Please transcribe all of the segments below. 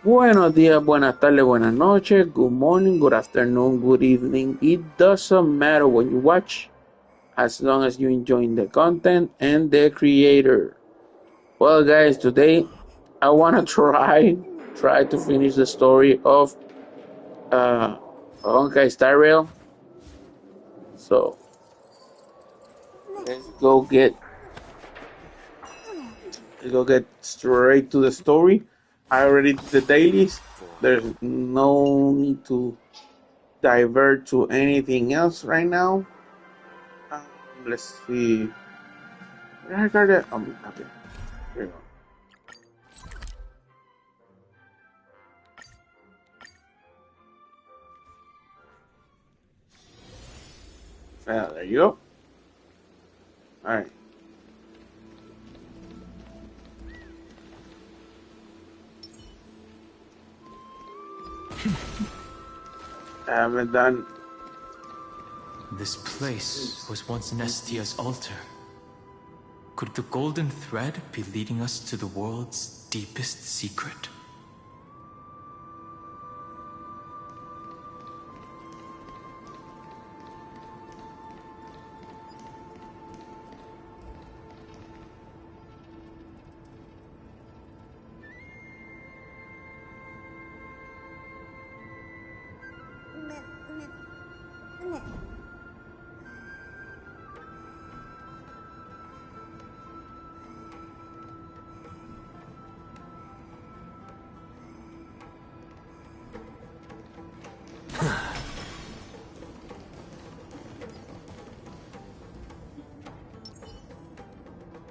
Buenos días, buenas tardes, buenas noches, good morning, good afternoon, good evening. It doesn't matter when you watch, as long as you enjoying the content and the creator. Well, guys, today I wanna try to finish the story of Honkai Star Rail. So let's go get straight to the story. I already did the dailies. There's no need to divert to anything else right now. Let's see. Where I got it? Okay. Here we go. There you go. Alright. I haven't done. This place was once Nestia's altar. Could the golden thread be leading us to the world's deepest secret?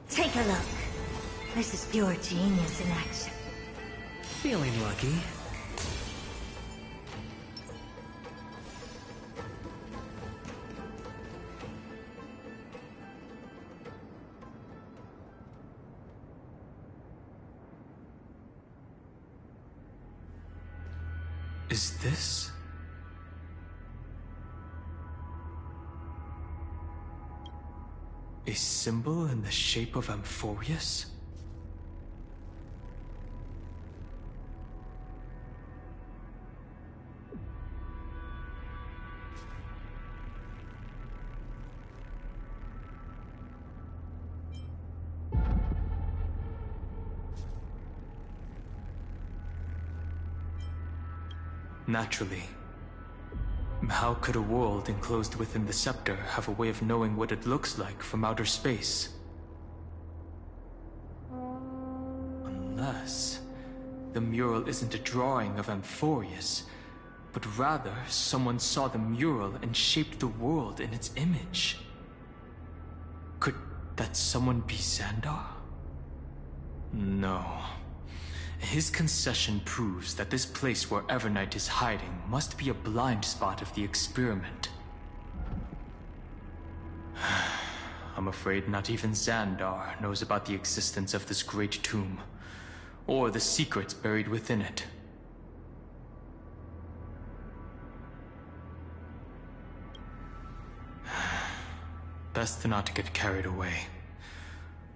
Take a look. This is pure genius in action. Feeling lucky. Is this? A symbol in the shape of Amphorius? Naturally. How could a world enclosed within the scepter have a way of knowing what it looks like from outer space? Unless the mural isn't a drawing of Amphorius, but rather someone saw the mural and shaped the world in its image. Could that someone be Xandar? No. His concession proves that this place where Evernight is hiding must be a blind spot of the experiment. I'm afraid not even Xandar knows about the existence of this great tomb, or the secrets buried within it. Best not to get carried away.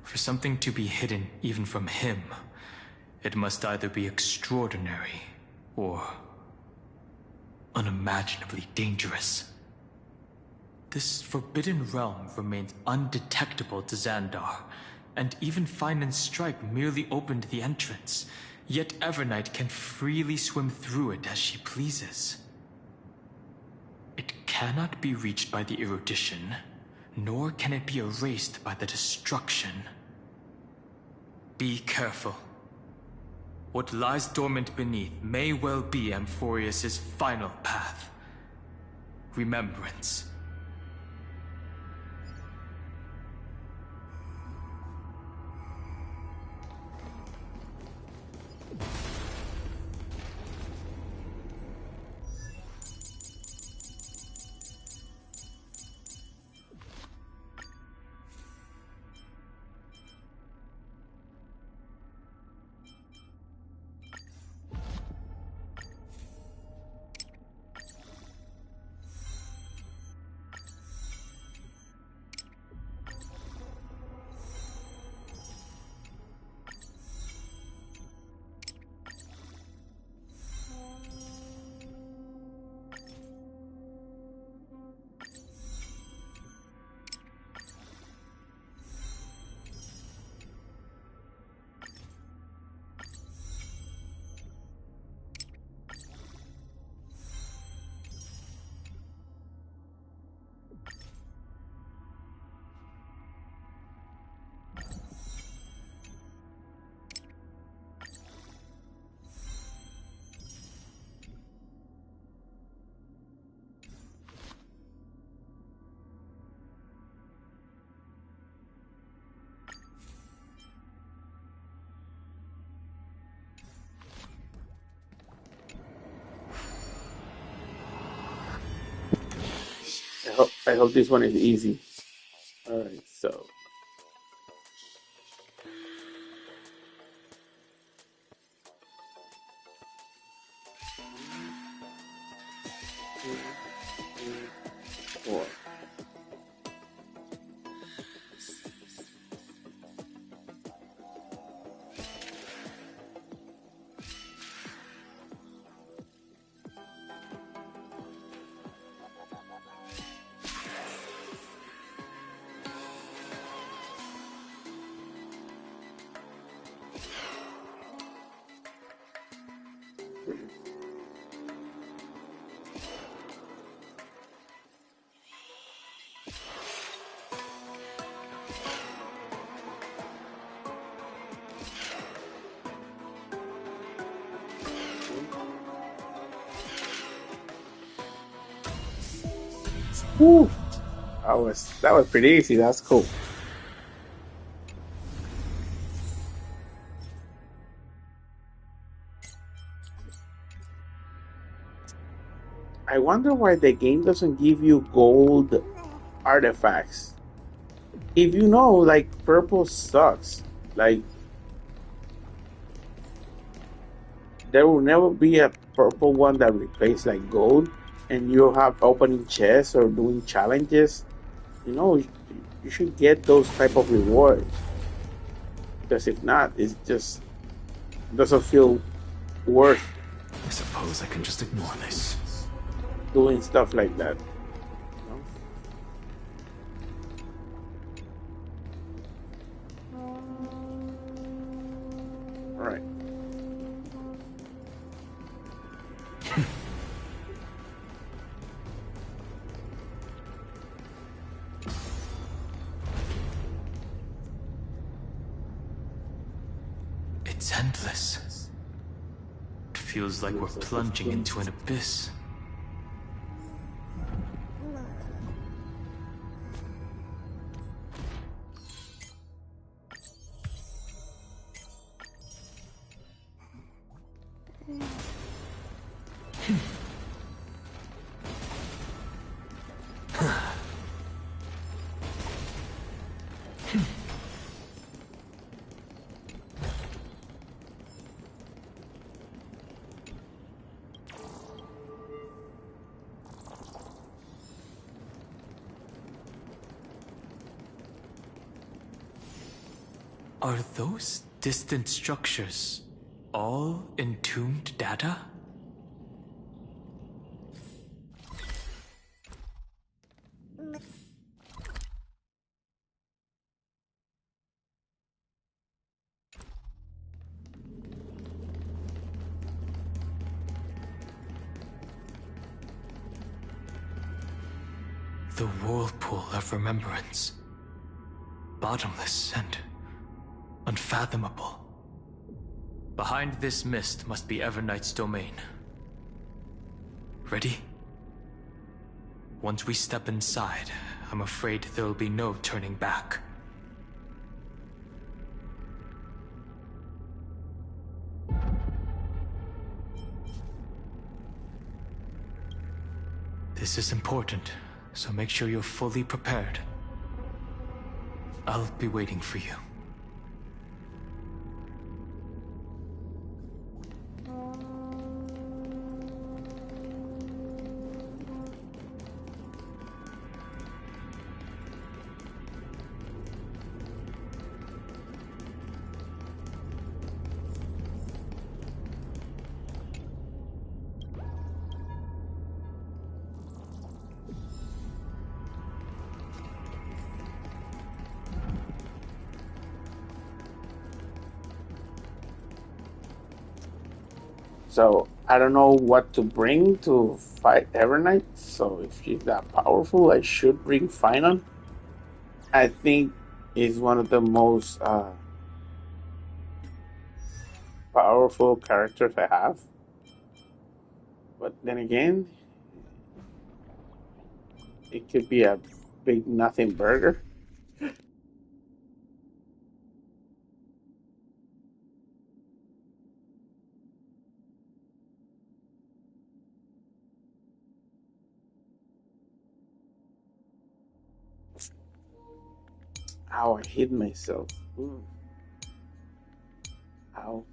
For something to be hidden even from him, it must either be extraordinary or unimaginably dangerous. This forbidden realm remains undetectable to Xandar, and even Fine and Strike merely opened the entrance, yet Evernight can freely swim through it as she pleases. It cannot be reached by the erudition, nor can it be erased by the destruction. Be careful. What lies dormant beneath may well be Amphorius' final path. Remembrance. I hope this one is easy. Alright, so. Four. Woo! That was pretty easy. That's cool. I wonder why the game doesn't give you gold artifacts. If you know, like, purple sucks. Like, there will never be a purple one that replaces like gold, and you have opening chests or doing challenges. You know, you should get those type of rewards. Because if not, it just doesn't feel worth I suppose I can just ignore this. doing stuff like that. You know? All right. It's endless. It feels like we're plunging into an abyss. Are those distant structures all entombed data? The whirlpool of remembrance. Bottomless and unfathomable. Behind this mist must be Everknight's domain. Ready? Once we step inside, I'm afraid there'll be no turning back. This is important, so make sure you're fully prepared. I'll be waiting for you. So I don't know what to bring to fight Evernight. So if she's that powerful, I should bring Finon. I think is one of the most powerful characters I have. But then again, it could be a big nothing burger. Ow, I hit myself. Ooh. Ow.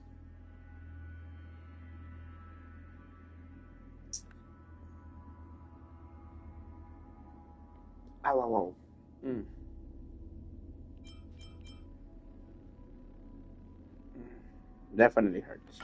Ow, ow, ow. Definitely hurts.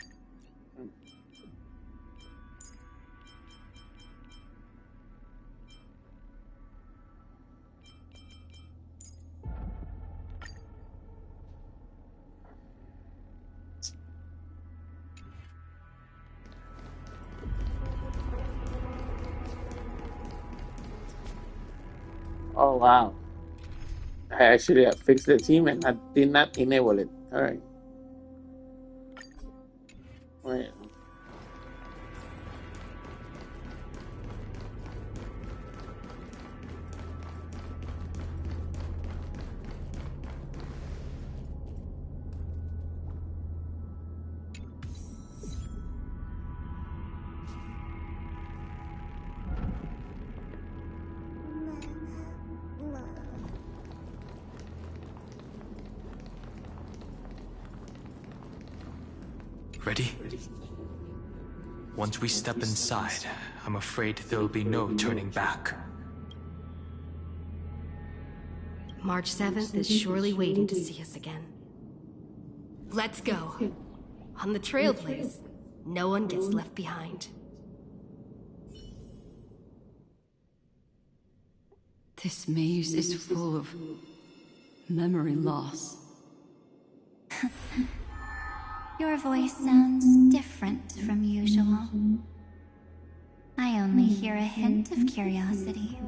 Oh wow. I actually fixed the team and I did not enable it. Alright. Wait. Ready? Once we step inside, I'm afraid there'll be no turning back. March 7th is surely waiting to see us again. Let's go. On the Trailblaze, no one gets left behind. This maze is full of memory loss. Your voice sounds different from usual. I only hear a hint of curiosity.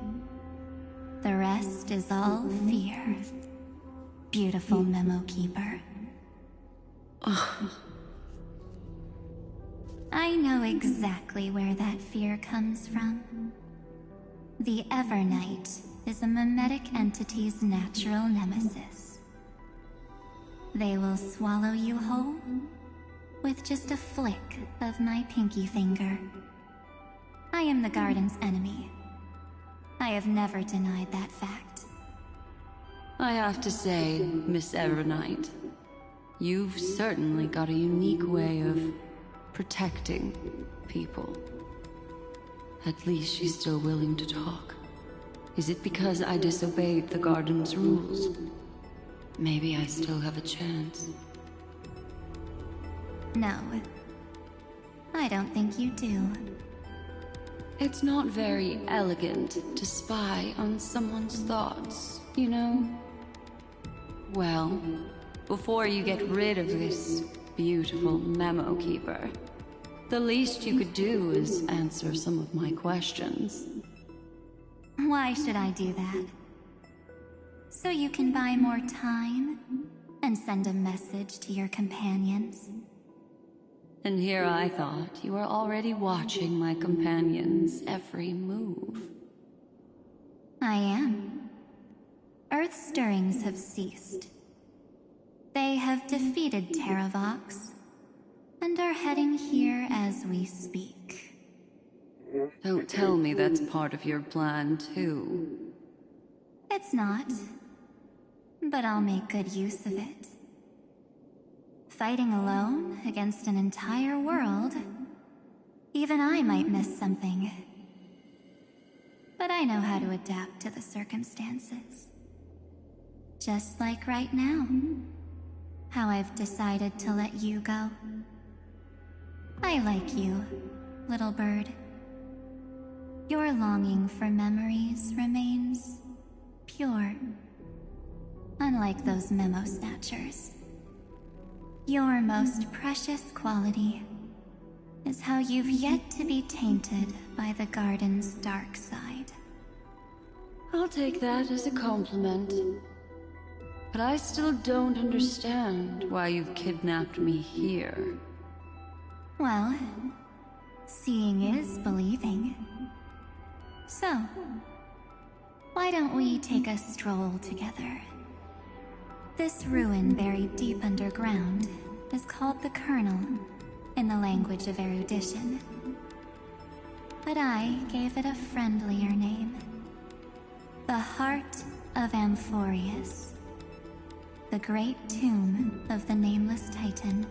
The rest is all fear. Beautiful memo keeper. I know exactly where that fear comes from. The Evernight is a mimetic entity's natural nemesis. They will swallow you whole with just a flick of my pinky finger. I am the garden's enemy. I have never denied that fact. I have to say, Miss Evernight, you've certainly got a unique way of protecting people. At least she's still willing to talk. Is it because I disobeyed the garden's rules? Maybe I still have a chance. No, I don't think you do. It's not very elegant to spy on someone's thoughts, you know? Well, before you get rid of this beautiful memo keeper, the least you could do is answer some of my questions. Why should I do that? So you can buy more time and send a message to your companions? And here I thought you were already watching my companions' every move. I am. Earth's stirrings have ceased. They have defeated Terravox and are heading here as we speak. Don't tell me that's part of your plan, too. It's not, but I'll make good use of it. Fighting alone against an entire world, even I might miss something. But I know how to adapt to the circumstances. Just like right now, how I've decided to let you go. I like you, little bird. Your longing for memories remains pure, unlike those memo snatchers. Your most precious quality is how you've yet to be tainted by the garden's dark side. I'll take that as a compliment. But I still don't understand why you've kidnapped me here. Well, seeing is believing. So, why don't we take a stroll together? This ruin buried deep underground is called the Kernel in the language of erudition. But I gave it a friendlier name. The Heart of Amphorius. The great tomb of the Nameless Titan.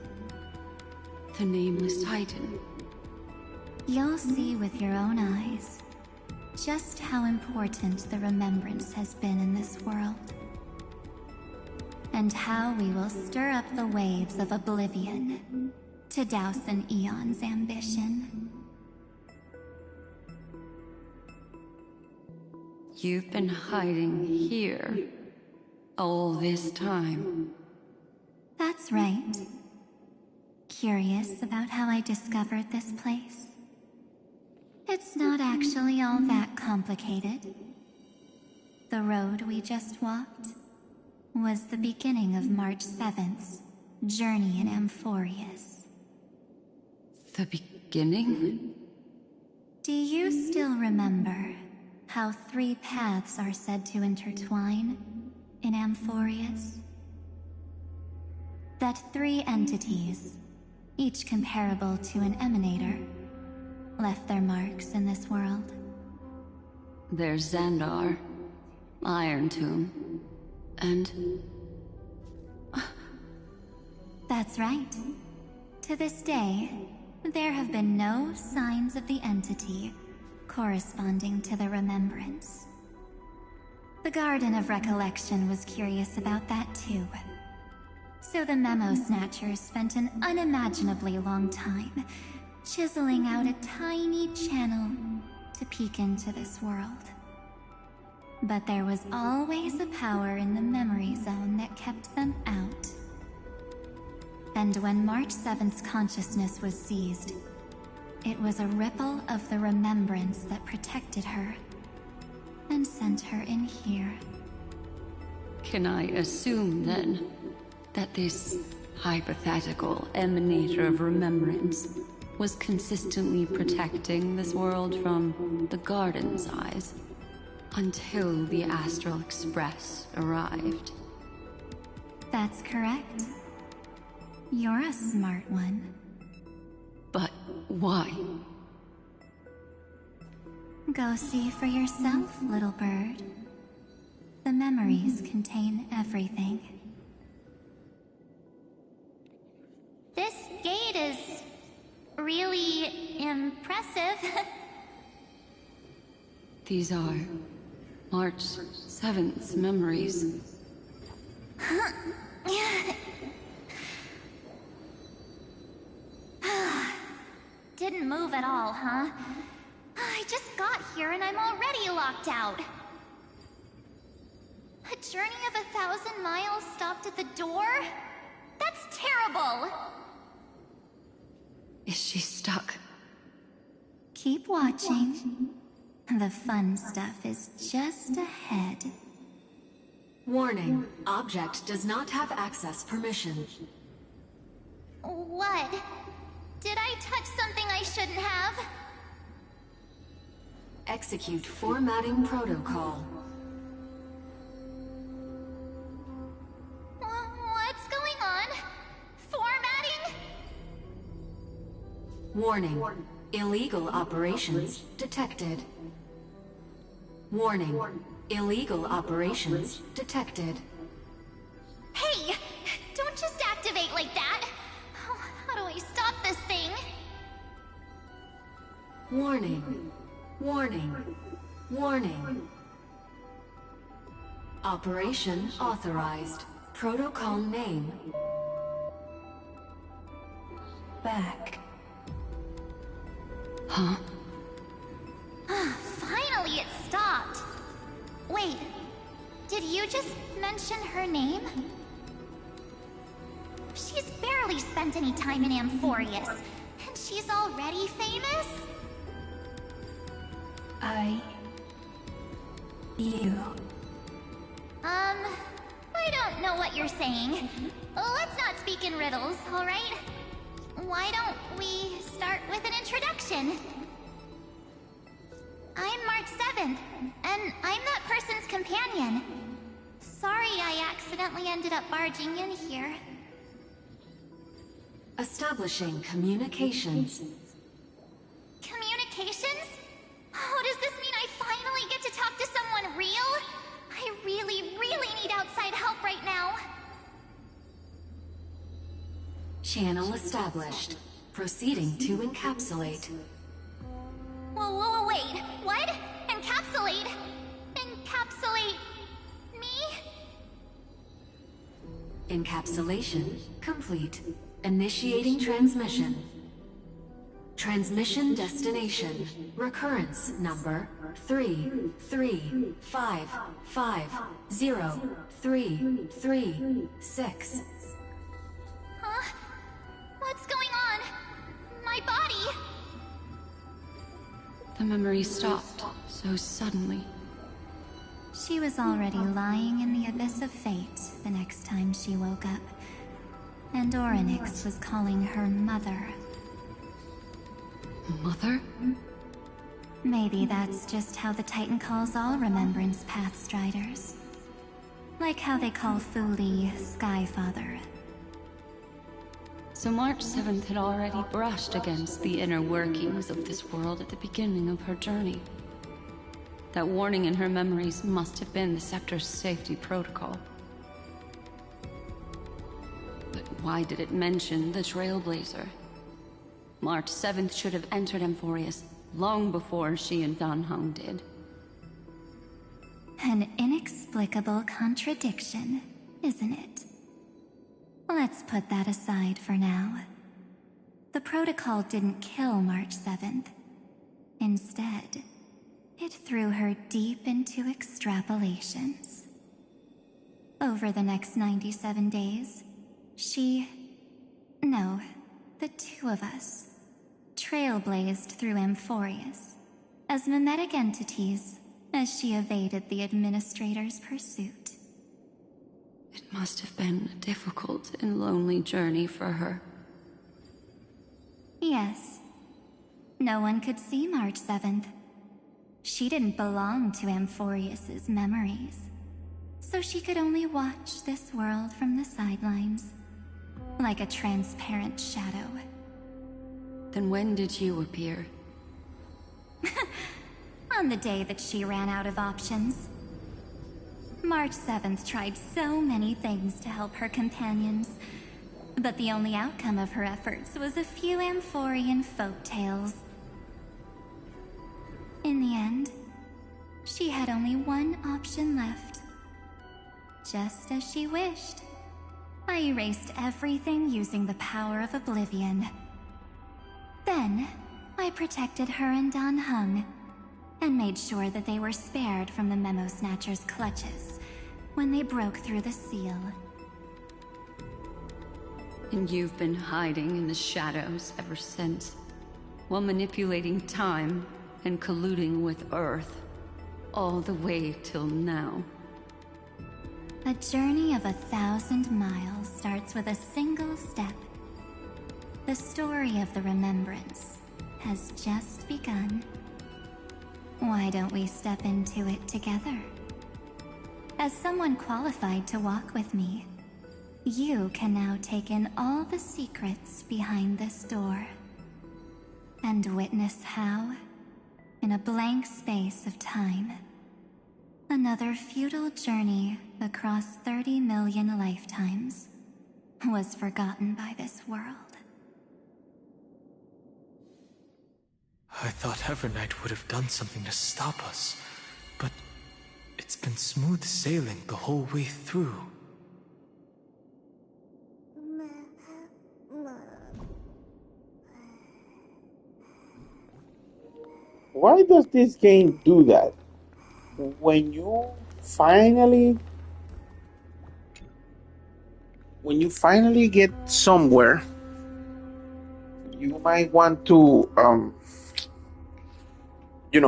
The Nameless Titan. You'll see with your own eyes just how important the remembrance has been in this world. And how we will stir up the waves of oblivion to douse an eon's ambition. You've been hiding here all this time. That's right. Curious about how I discovered this place? It's not actually all that complicated. The road we just walked was the beginning of March 7th's journey in Amphorius. The beginning? Do you still remember how 3 paths are said to intertwine in Amphorius? That 3 entities, each comparable to an emanator, left their marks in this world. There's Xandar, Iron Tomb, and... That's right. To this day, there have been no signs of the entity corresponding to the remembrance. The Garden of Recollection was curious about that too. So the Memo Snatchers spent an unimaginably long time chiseling out a tiny channel to peek into this world. But there was always a power in the memory zone that kept them out. And when March 7th's consciousness was seized, it was a ripple of the remembrance that protected her and sent her in here. Can I assume, then, that this hypothetical emanator of remembrance was consistently protecting this world from the Garden's eyes until the Astral Express arrived? That's correct. You're a smart one. But why? Go see for yourself, little bird. The memories contain everything. This gate is really impressive. These are March 7th's memories. Didn't move at all, huh? I just got here and I'm already locked out. A journey of 1,000 miles stopped at the door? That's terrible! Is she stuck? Keep watching. The fun stuff is just ahead. Warning, object does not have access permission. What? Did I touch something I shouldn't have? Execute formatting protocol. What's going on? Formatting? Warning, illegal operations detected. Warning, illegal operations detected. Hey! Don't just activate like that! How do I stop this thing? Warning, warning, warning. Operation authorized. Protocol name. Back. Huh? Finally it stopped! Wait, did you just mention her name? She's barely spent any time in Amphorius, and she's already famous? You. I don't know what you're saying. Let's not speak in riddles, alright? Why don't we start with an introduction? I'm March 7th, and I'm that person's companion. Sorry I accidentally ended up barging in here. Establishing communications. Communications? Oh, does this mean I finally get to talk to someone real? I really need outside help right now. Channel established. Proceeding to encapsulate. Whoa, wait, what? Encapsulate? Encapsulate me? Encapsulation complete. Initiating transmission. Transmission destination. Recurrence number 335503336. Huh? What's going on? My body? The memory stopped so suddenly. She was already lying in the abyss of fate the next time she woke up. And Orynyx was calling her mother. Mother? Maybe that's just how the Titan calls all Remembrance Pathstriders. Like how they call Thule Skyfather. So March 7th had already brushed against the inner workings of this world at the beginning of her journey. That warning in her memories must have been the Sector's safety protocol. But why did it mention the Trailblazer? March 7th should have entered Amphorius long before she and Dan Heng did. An inexplicable contradiction, isn't it? Let's put that aside for now. The protocol didn't kill March 7th. Instead, it threw her deep into extrapolations. Over the next 97 days, the two of us, trailblazed through Amphorius as mimetic entities as she evaded the Administrator's pursuit. It must have been a difficult and lonely journey for her. Yes. No one could see March 7th. She didn't belong to Amphorius's memories, so she could only watch this world from the sidelines, like a transparent shadow. Then when did you appear? On the day that she ran out of options. March 7th tried so many things to help her companions, but the only outcome of her efforts was a few Amphorian folktales. In the end, she had only one option left. Just as she wished. I erased everything using the power of oblivion. Then, I protected her and Dan Heng, and made sure that they were spared from the Memo Snatcher's clutches when they broke through the seal. And you've been hiding in the shadows ever since, while manipulating time and colluding with Earth, all the way till now. A journey of 1,000 miles starts with a single step. The story of the Remembrance has just begun. Why don't we step into it together? As someone qualified to walk with me, you can now take in all the secrets behind this door and witness how, in a blank space of time, another futile journey across 30 million lifetimes was forgotten by this world. I thought Evernight would have done something to stop us, but it's been smooth sailing the whole way through. Why does this game do that? When you finally get somewhere, you might want to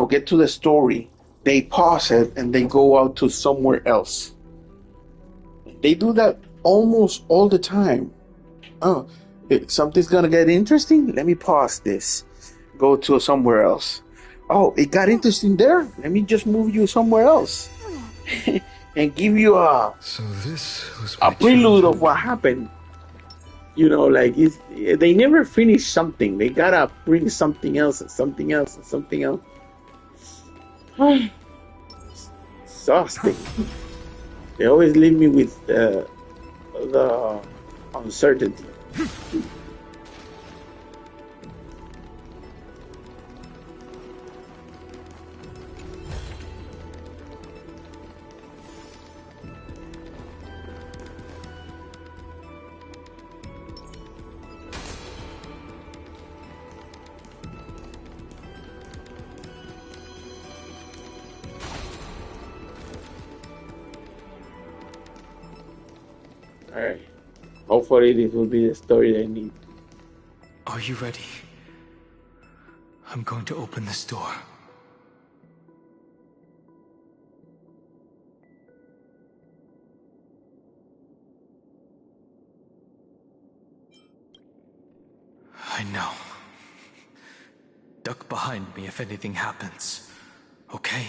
get to the story. They pause it and they go out to somewhere else. They do that almost all the time. Oh, if something's gonna get interesting, let me pause this, go to somewhere else. Oh, it got interesting there, let me just move you somewhere else. And give you a prelude of what happened. Like they never finish something. They gotta bring something else and something else and something else. Exhausting. They always leave me with the uncertainty. Alright. Hopefully this will be the story I need. Are you ready? I'm going to open this door. I know. Duck behind me if anything happens, okay?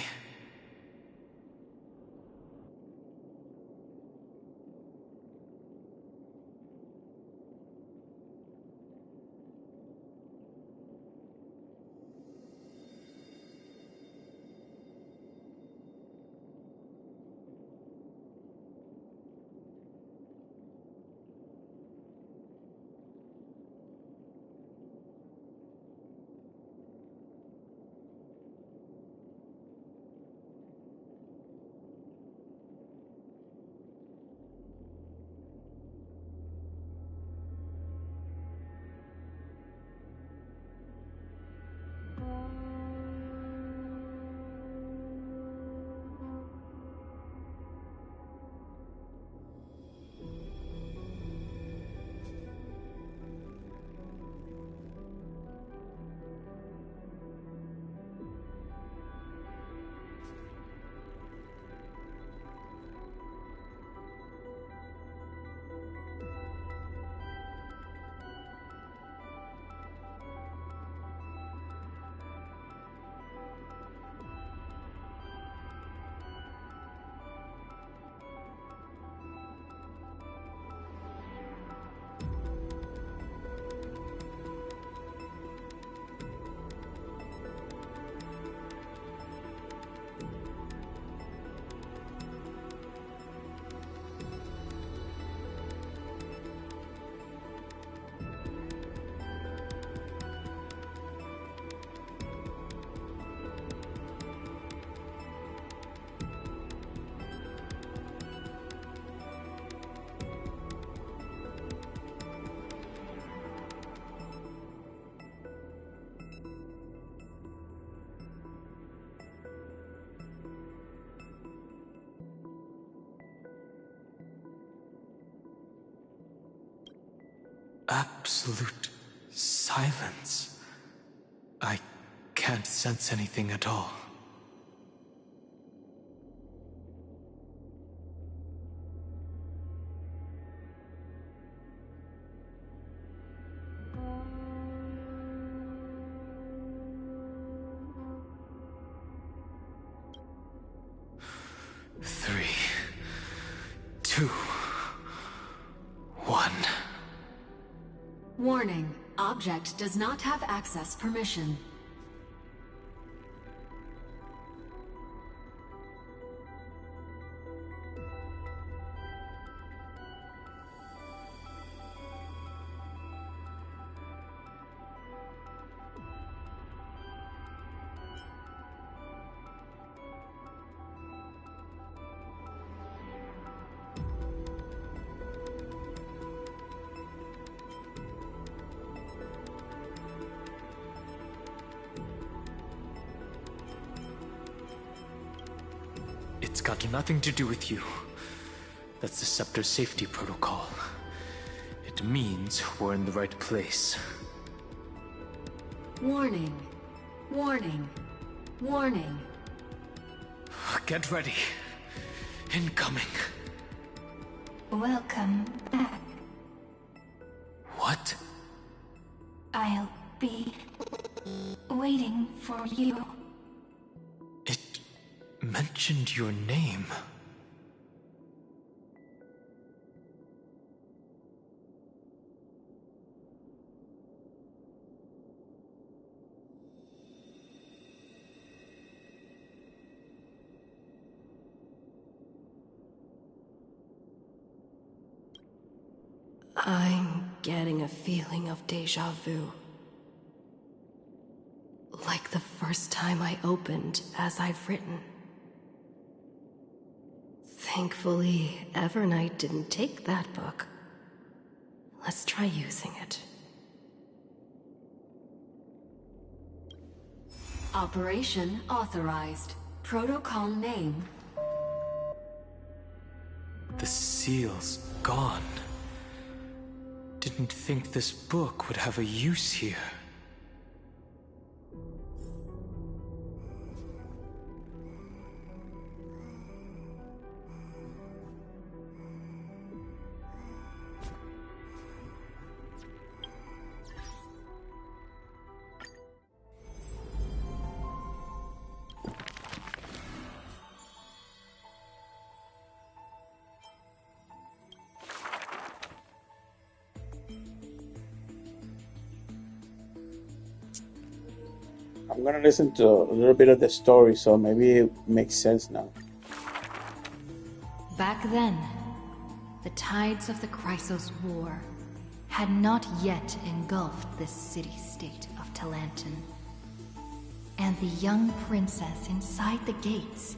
Absolute silence. I can't sense anything at all. Three, two, one. Warning. Object does not have access permission. It's got nothing to do with you. That's the Scepter's safety protocol. It means we're in the right place. Warning. Warning. Warning. Get ready. Incoming. Welcome back. What? I'll be waiting for you. It mentioned your name. I'm getting a feeling of deja vu. Like the first time I opened as I've written. Thankfully, Evernight didn't take that book. Let's try using it. Operation authorized. Protocol name. The seal's gone. Didn't think this book would have a use here. I'm gonna listen to a little bit of the story, so maybe it makes sense now. Back then, the tides of the Chrysos War had not yet engulfed this city-state of Talanton. And the young princess inside the gates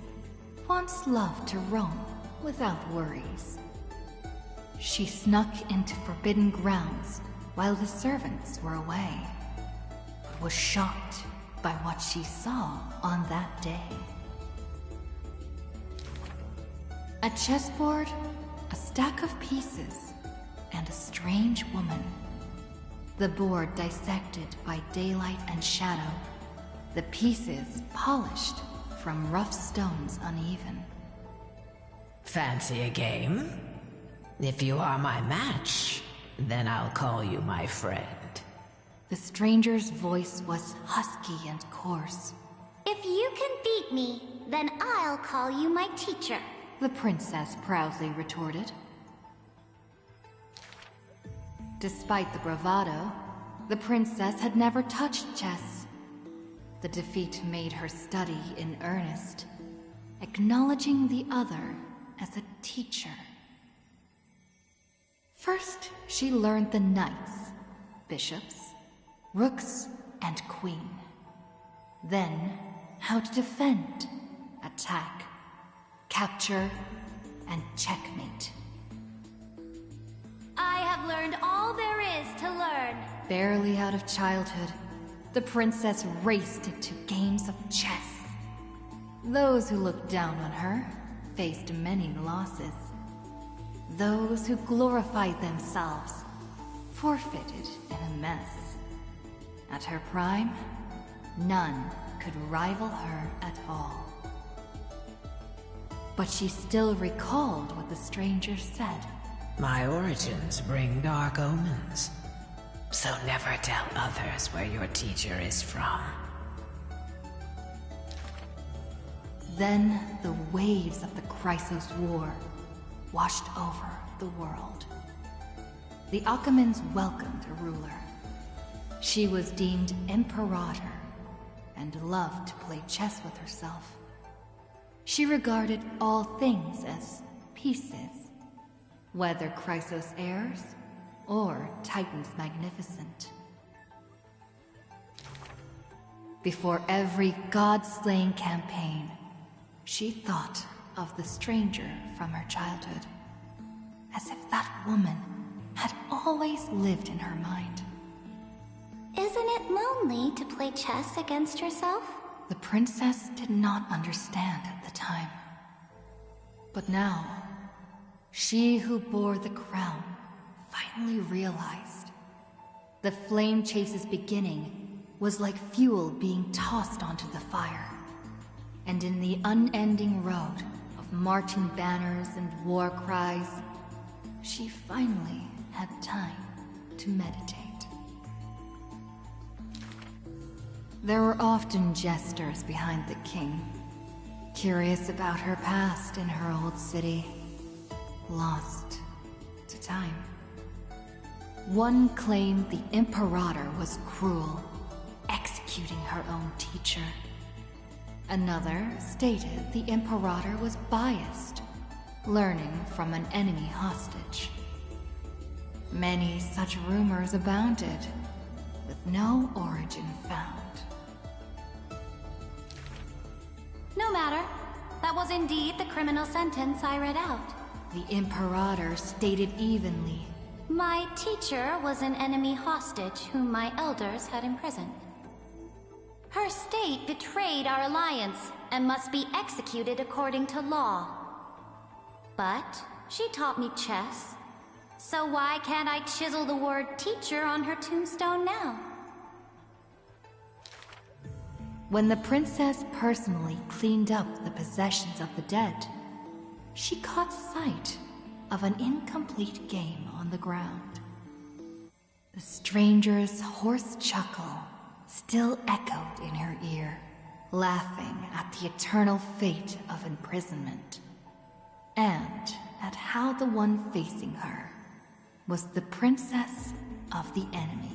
once loved to roam without worries. She snuck into forbidden grounds while the servants were away, but was shocked by what she saw on that day. A chessboard, a stack of pieces, and a strange woman. The board dissected by daylight and shadow, the pieces polished from rough stones uneven. Fancy a game? If you are my match, then I'll call you my friend. The stranger's voice was husky and coarse. If you can beat me, then I'll call you my teacher. The princess proudly retorted. Despite the bravado, the princess had never touched chess. The defeat made her study in earnest, acknowledging the other as a teacher. First, she learned the knights, bishops, rooks, and queen. Then, how to defend, attack, capture, and checkmate. I have learned all there is to learn. Barely out of childhood, the princess raced into games of chess. Those who looked down on her faced many losses. Those who glorified themselves forfeited in a mess. At her prime, none could rival her at all. But she still recalled what the stranger said. My origins bring dark omens, so never tell others where your teacher is from. Then the waves of the Chrysos War washed over the world. The Achaemens welcomed a ruler. She was deemed Imperator and loved to play chess with herself. She regarded all things as pieces, whether Chrysos heirs or Titans magnificent. Before every god-slaying campaign, she thought of the stranger from her childhood, as if that woman had always lived in her mind. Isn't it lonely to play chess against yourself? The princess did not understand at the time. But now, she who bore the crown finally realized. The flame chase's beginning was like fuel being tossed onto the fire. And in the unending road of marching banners and war cries, she finally had time to meditate. There were often jesters behind the king, curious about her past in her old city, lost to time. One claimed the Imperator was cruel, executing her own teacher. Another stated the Imperator was biased, learning from an enemy hostage. Many such rumors abounded, with no origin found. No matter. That was indeed the criminal sentence I read out. The Imperator stated evenly. My teacher was an enemy hostage whom my elders had imprisoned. Her state betrayed our alliance and must be executed according to law. But she taught me chess, so why can't I chisel the word teacher on her tombstone now? When the princess personally cleaned up the possessions of the dead, she caught sight of an incomplete game on the ground. The stranger's hoarse chuckle still echoed in her ear, laughing at the eternal fate of imprisonment, and at how the one facing her was the princess of the enemy.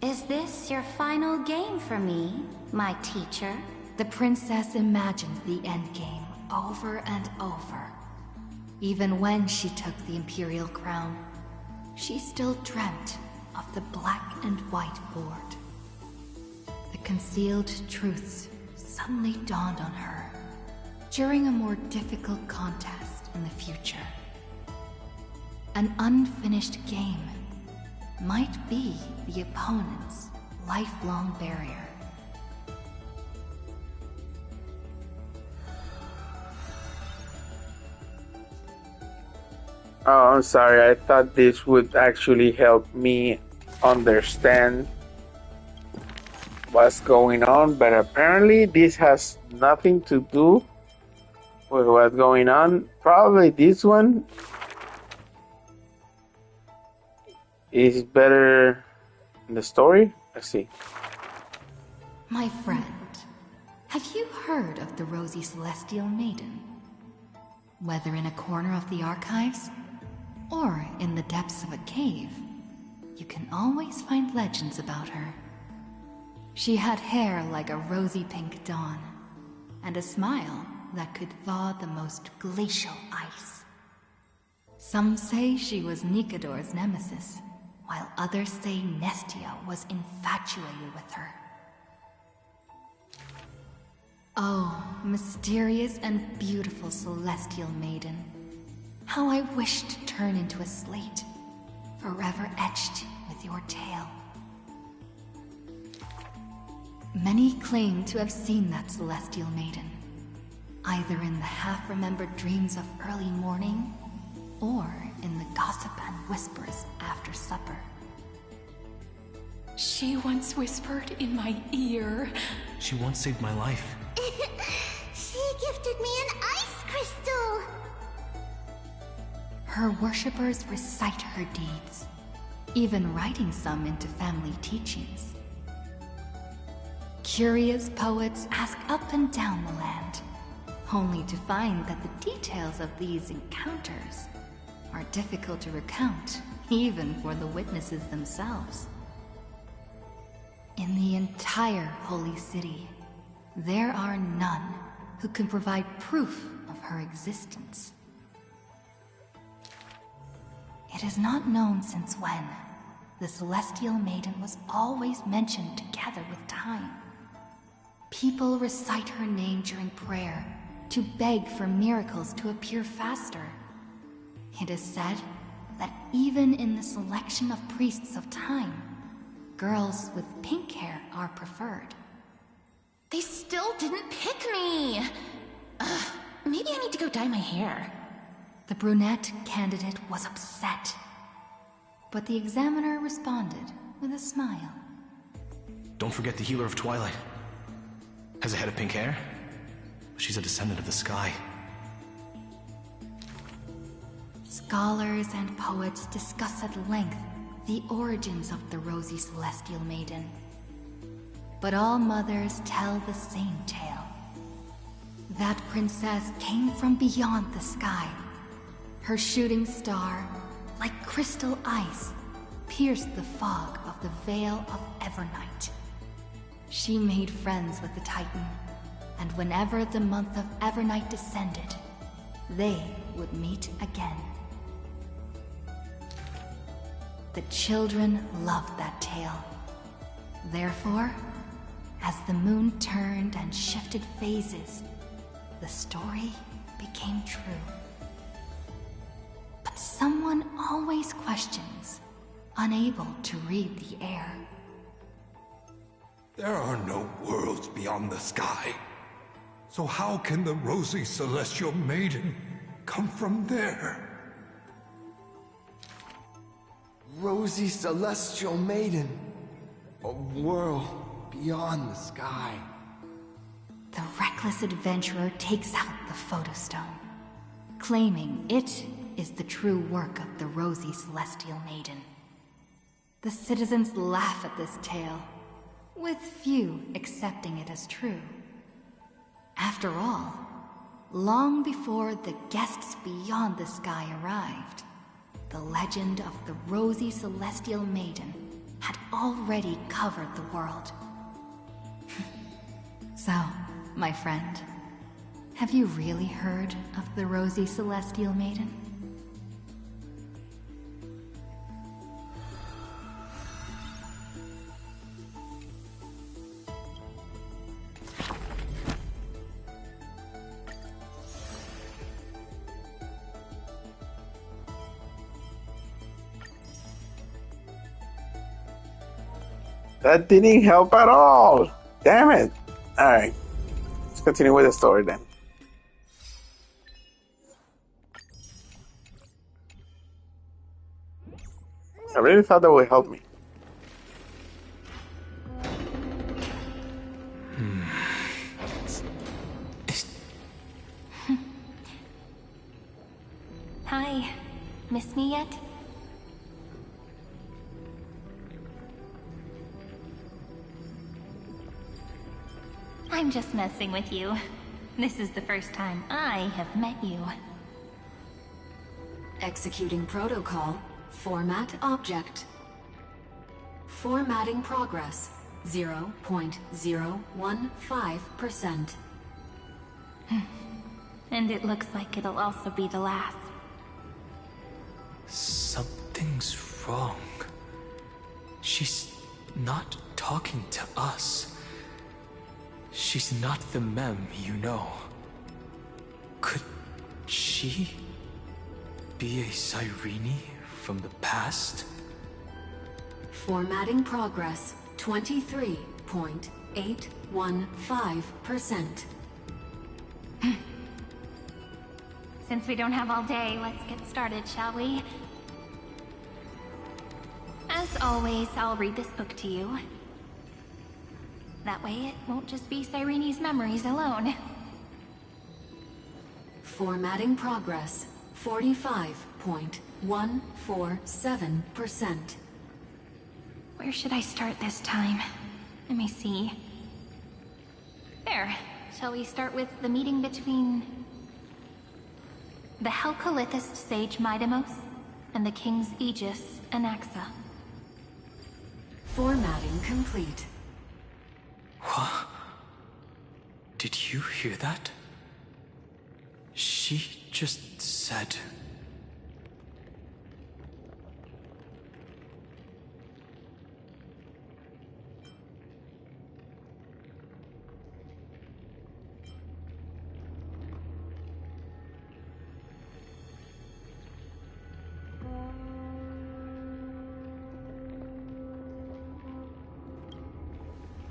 Is this your final game for me, my teacher? The princess imagined the endgame over and over. Even when she took the imperial crown, she still dreamt of the black and white board. The concealed truths suddenly dawned on her during a more difficult contest in the future. An unfinished game might be the opponent's lifelong barrier. Oh, I'm sorry. I thought this would actually help me understand what's going on, but apparently this has nothing to do with what's going on. Probably this one is better in the story. Let's see. My friend, have you heard of the Rosy Celestial Maiden? Whether in a corner of the archives, or in the depths of a cave, you can always find legends about her. She had hair like a rosy pink dawn, and a smile that could thaw the most glacial ice. Some say she was Nikador's nemesis, while others say Nestia was infatuated with her. Oh, mysterious and beautiful celestial maiden. How I wish to turn into a slate, forever etched with your tale. Many claim to have seen that celestial maiden, either in the half-remembered dreams of early morning, or in the gossip and whispers after supper. She once whispered in my ear. She once saved my life. She gifted me an ice crystal! Her worshippers recite her deeds, even writing some into family teachings. Curious poets ask up and down the land, only to find that the details of these encounters are difficult to recount, even for the witnesses themselves. In the entire Holy City, there are none who can provide proof of her existence. It is not known since when the Celestial Maiden was always mentioned together with time. People recite her name during prayer to beg for miracles to appear faster. It is said that even in the selection of priests of time, girls with pink hair are preferred. They still didn't pick me! Maybe I need to go dye my hair. The brunette candidate was upset, but the examiner responded with a smile. Don't forget the Healer of Twilight. Has a head of pink hair. She's a descendant of the sky. Scholars and poets discuss at length the origins of the Rosy Celestial Maiden. But all mothers tell the same tale. That princess came from beyond the sky. Her shooting star, like crystal ice, pierced the fog of the Veil of Evernight. She made friends with the Titan, and whenever the month of Evernight descended, they would meet again. The children loved that tale. Therefore, as the moon turned and shifted phases, the story became true. But someone always questions, unable to read the air. There are no worlds beyond the sky. So how can the Rosy Celestial Maiden come from there? Rosy Celestial Maiden. A world beyond the sky. The reckless adventurer takes out the photostone, claiming it is the true work of the Rosy Celestial Maiden. The citizens laugh at this tale, with few accepting it as true. After all, long before the guests beyond the sky arrived, the legend of the Rosy Celestial Maiden had already covered the world. So, my friend, have you really heard of the Rosy Celestial Maiden? That didn't help at all. Damn it. Alright. Let's continue with the story then. I really thought that would help me. Hi. Miss me yet? I'm just messing with you. This is the first time I have met you. Executing protocol. Format object. Formatting progress. 0.015%. And it looks like it'll also be the last. Something's wrong. She's not talking to us. She's not the Mem, you know. Could she be a Cyrene from the past? Formatting progress. 23.815%. Since we don't have all day, let's get started, shall we? As always, I'll read this book to you. That way it won't just be Cyrene's memories alone. Formatting progress, 45.147%. Where should I start this time? Let me see. There. Shall we start with the meeting between the Helcolithist sage Midamos and the King's Aegis, Anaxa? Formatting complete. What? Did you hear that? She just said...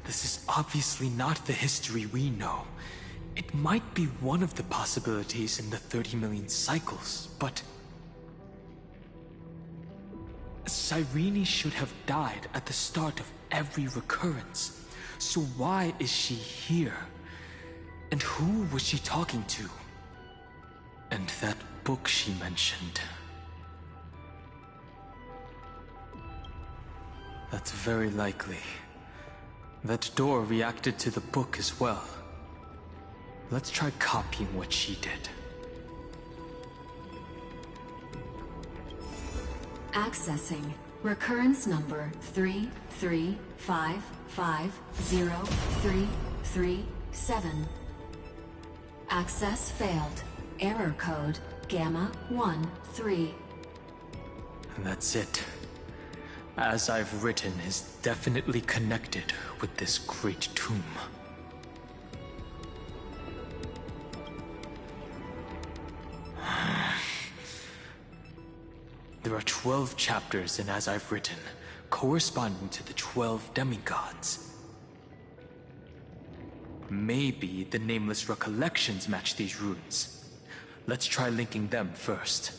This is obviously not the history we know. It might be one of the possibilities in the 30 million cycles, but... Cyrene should have died at the start of every recurrence. So why is she here? And who was she talking to? And that book she mentioned. That's very likely. That door reacted to the book as well. Let's try copying what she did. Accessing recurrence number 335503337. Access failed. Error code Gamma 13. And that's it. As I've written is definitely connected with this great tomb. There are 12 chapters in As I've Written, corresponding to the 12 demigods. Maybe the Nameless Recollections match these runes. Let's try linking them first.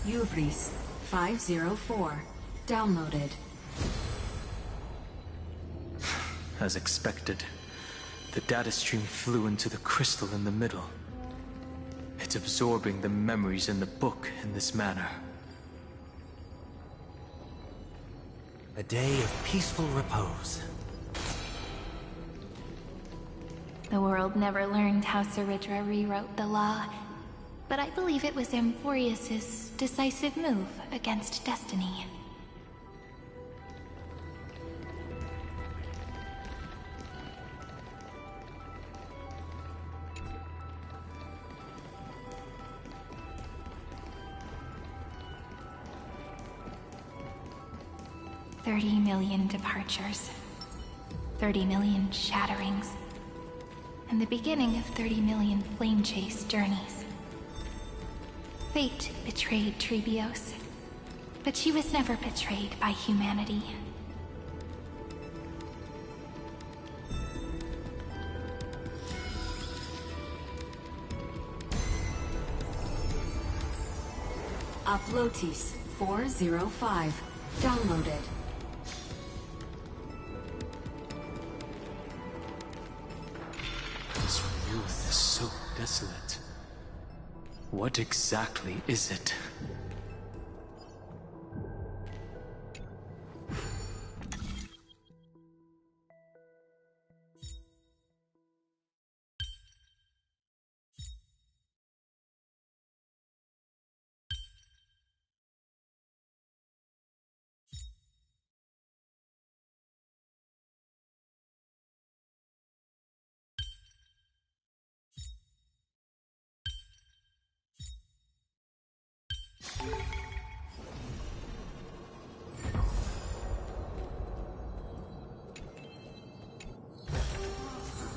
Uvris 504. Downloaded. As expected, the data stream flew into the crystal in the middle. It's absorbing the memories in the book in this manner. A day of peaceful repose. The world never learned how Ceridra rewrote the law, but I believe it was Amphorius's decisive move against destiny. $30 million departures, 30 million shatterings, and the beginning of 30 million flame chase journeys. Fate betrayed Trebios, but she was never betrayed by humanity. Uplotis 405. Downloaded. This youth is so desolate. What exactly is it?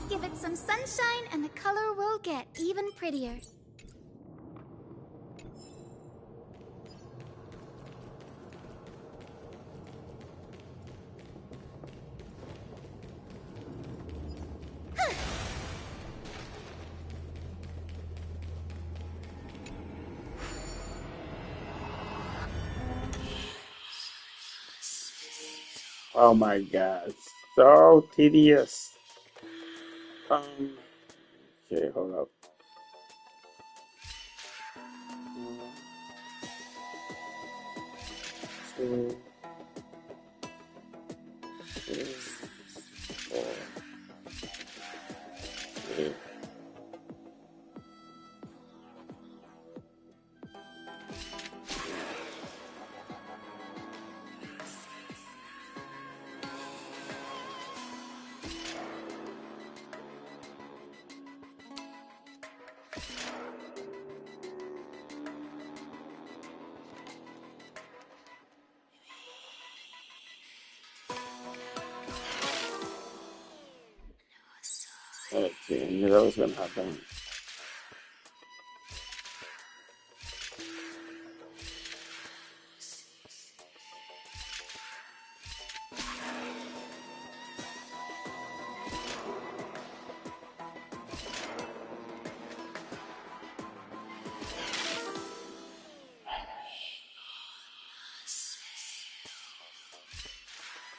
Give it some sunshine and the color will get even prettier. Oh my god, so tedious. Okay, hold up. Two, three, four, three. Okay, I knew that was gonna happen.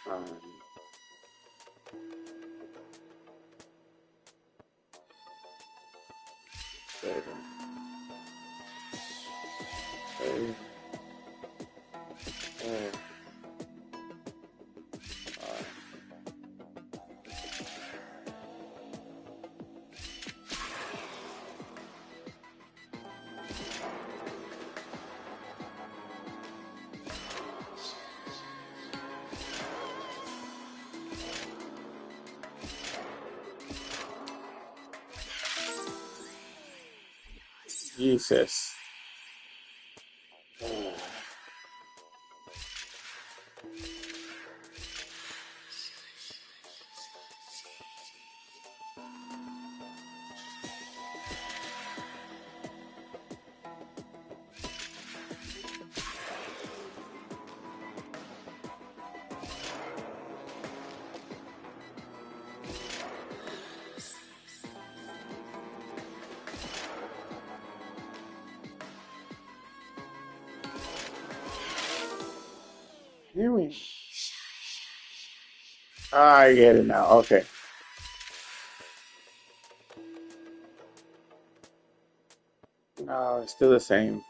Um, seven, eight, four, five. Jesus. Hear me. I get it now. Okay. No, it's still the same.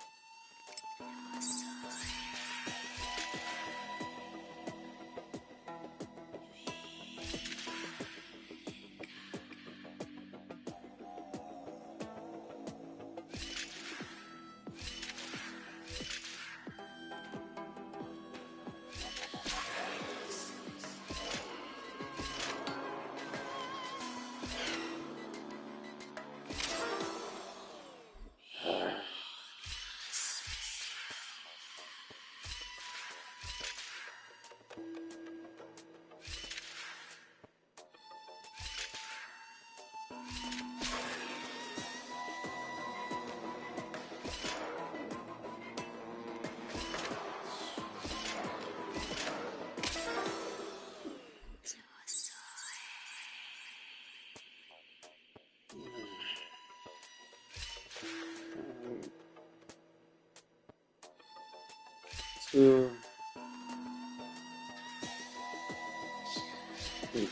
Two, three.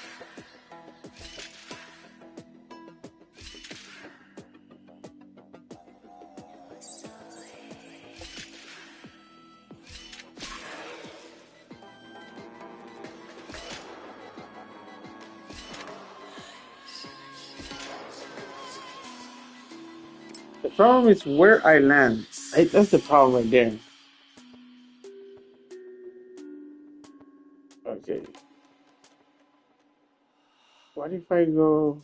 The problem is where I land. That's the problem right there. Okay. What if I go?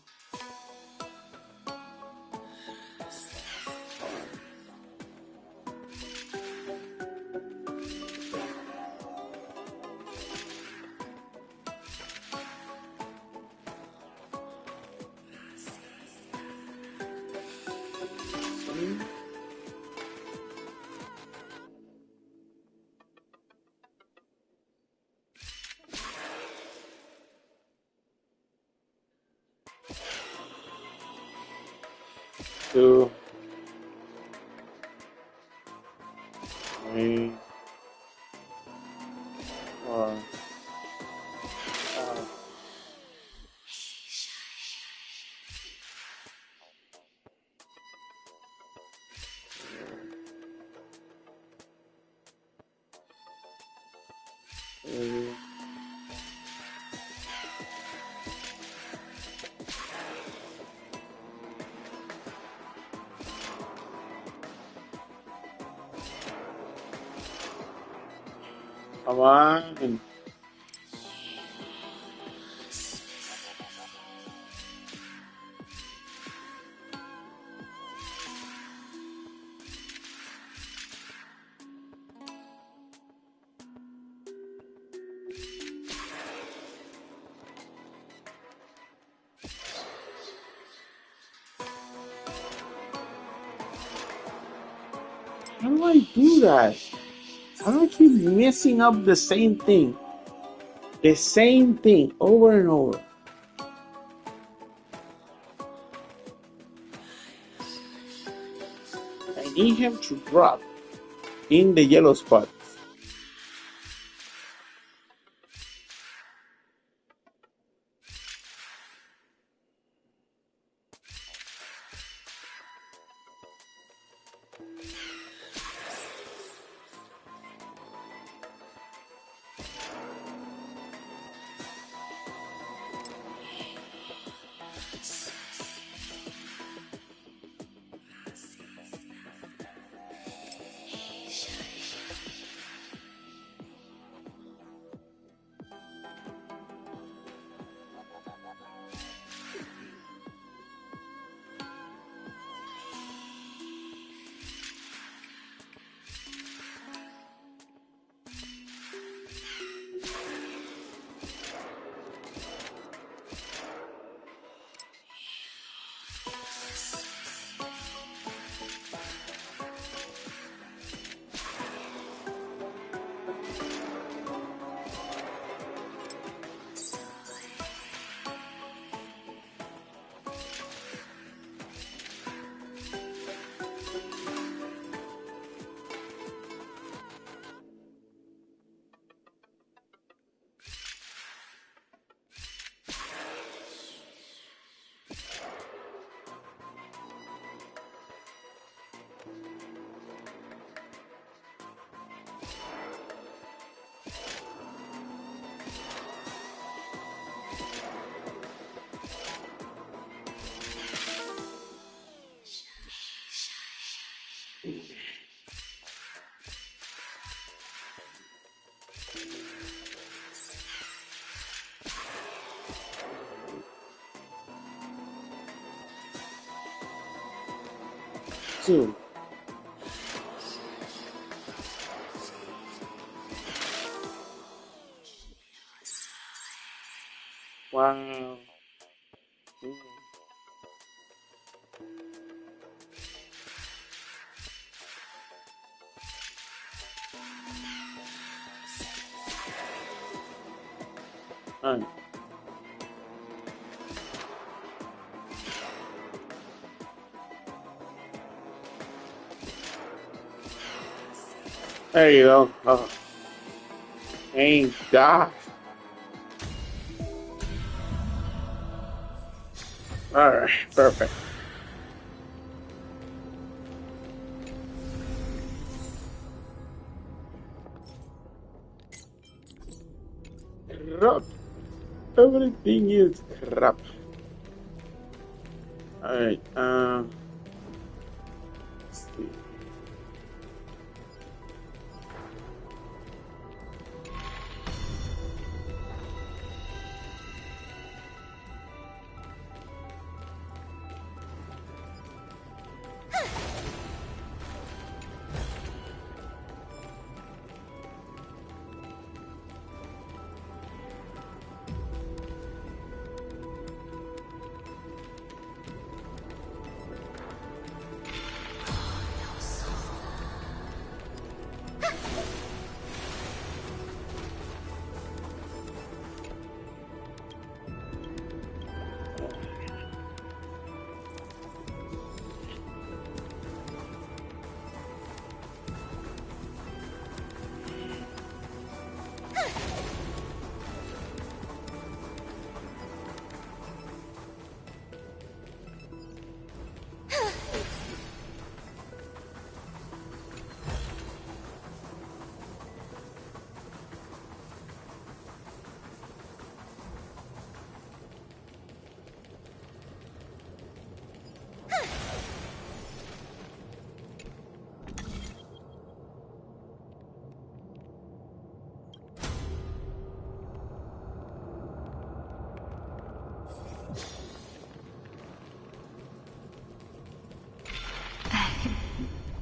Two, three, four, Come on. How do I do that? How do I keep messing up the same thing? The same thing over and over. I need him to drop in the yellow spot. Two. Wow. Alright. There you go. Oh. Thank God. Alright, perfect. Crap. Everything is crap. Alright, let's see.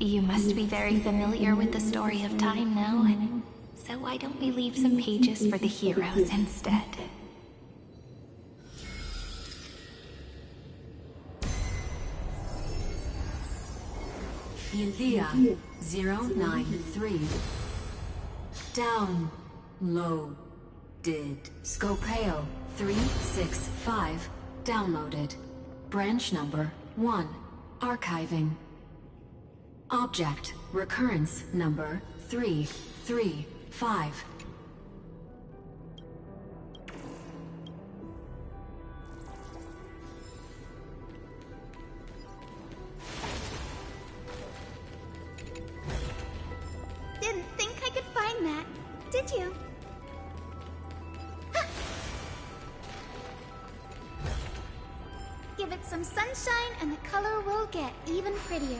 You must be very familiar with the story of time now, so why don't we leave some pages for the heroes instead? Ilya 093. Downloaded. Scopeo 365. Downloaded. Branch number 1. Archiving. Object recurrence number 335. Didn't think I could find that, did you? Give it some sunshine and the color will get even prettier.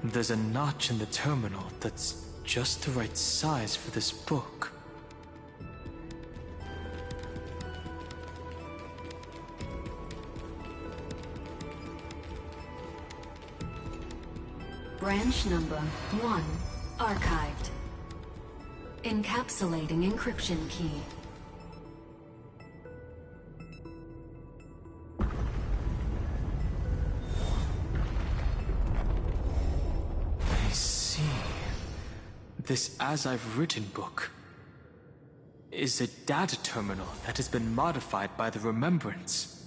There's a notch in the terminal that's just the right size for this book. Branch number 1. Archived. Encapsulating encryption key. I see. This As I've Written book is a data terminal that has been modified by the Remembrance.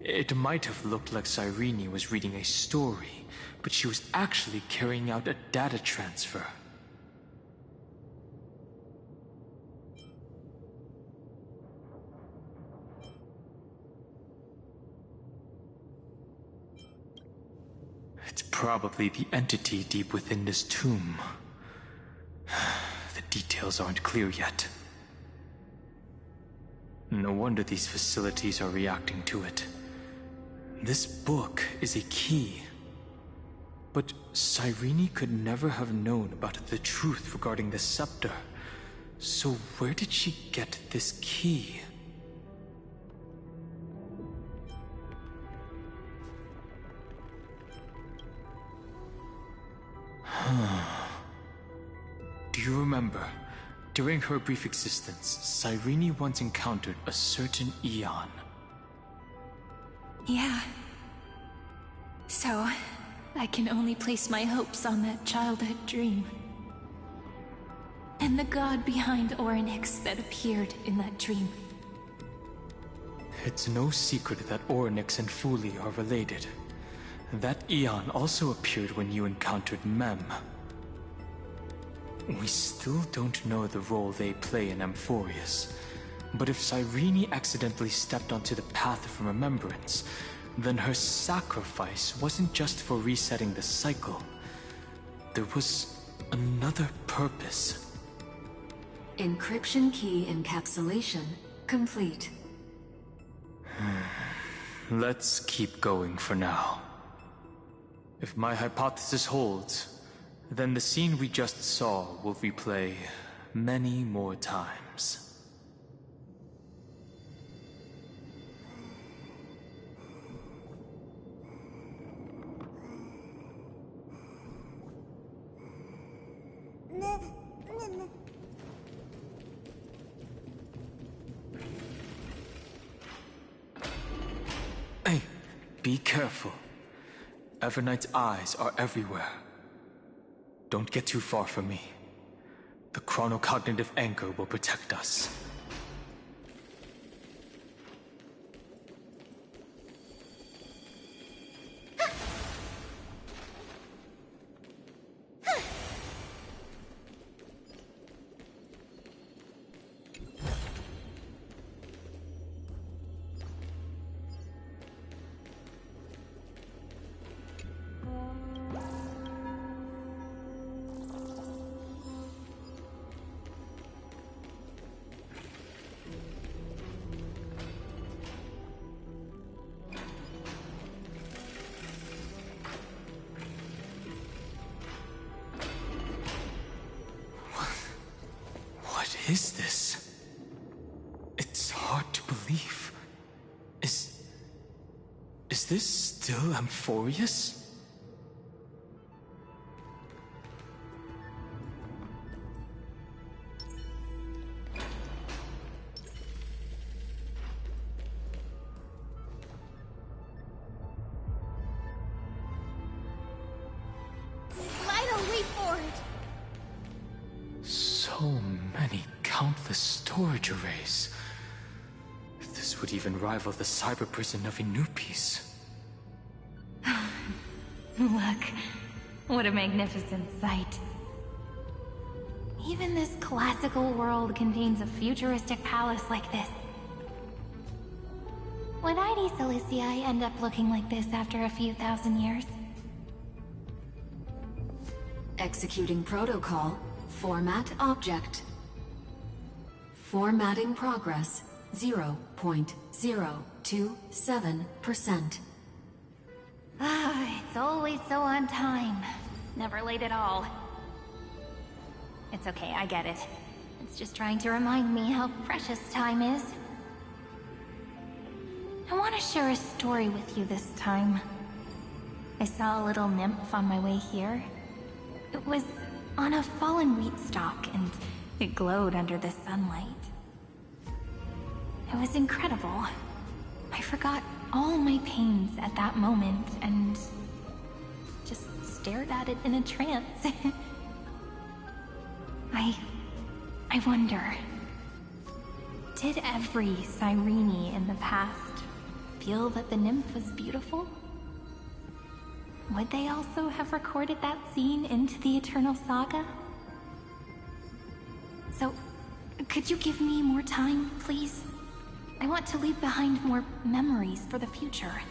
It might have looked like Cyrene was reading a story, but she was actually carrying out a data transfer. It's probably the entity deep within this tomb. The details aren't clear yet. No wonder these facilities are reacting to it. This book is a key. But Cyrene could never have known about the truth regarding the scepter. So where did she get this key? Do you remember? During her brief existence, Cyrene once encountered a certain Eon. Yeah. So, I can only place my hopes on that childhood dream. And the god behind Orynyx that appeared in that dream. It's no secret that Orynyx and Fuli are related. That Eon also appeared when you encountered Mem. We still don't know the role they play in Amphorius. But if Cyrene accidentally stepped onto the path of remembrance, then her sacrifice wasn't just for resetting the cycle. There was another purpose. Encryption key encapsulation complete. Let's keep going for now. If my hypothesis holds, then the scene we just saw will replay many more times. Hey, be careful. Evernight's eyes are everywhere. Don't get too far from me. The chronocognitive anchor will protect us. is this? It's hard to believe. Is this still Amphorius? So many countless storage arrays. This would even rival the cyber prison of Inupis. Look, what a magnificent sight. Even this classical world contains a futuristic palace like this. Would ID Silicii end up looking like this after a few thousand years? Executing protocol. Format object. Formatting progress 0.027%. Ah, it's always so on time. Never late at all. It's okay, I get it. It's just trying to remind me how precious time is. I want to share a story with you this time. I saw a little nymph on my way here. It was on a fallen wheat stalk, and it glowed under the sunlight. It was incredible. I forgot all my pains at that moment and just stared at it in a trance. I wonder, did every Cyrene in the past feel that the nymph was beautiful? Would they also have recorded that scene into the Eternal Saga? So, could you give me more time, please? I want to leave behind more memories for the future.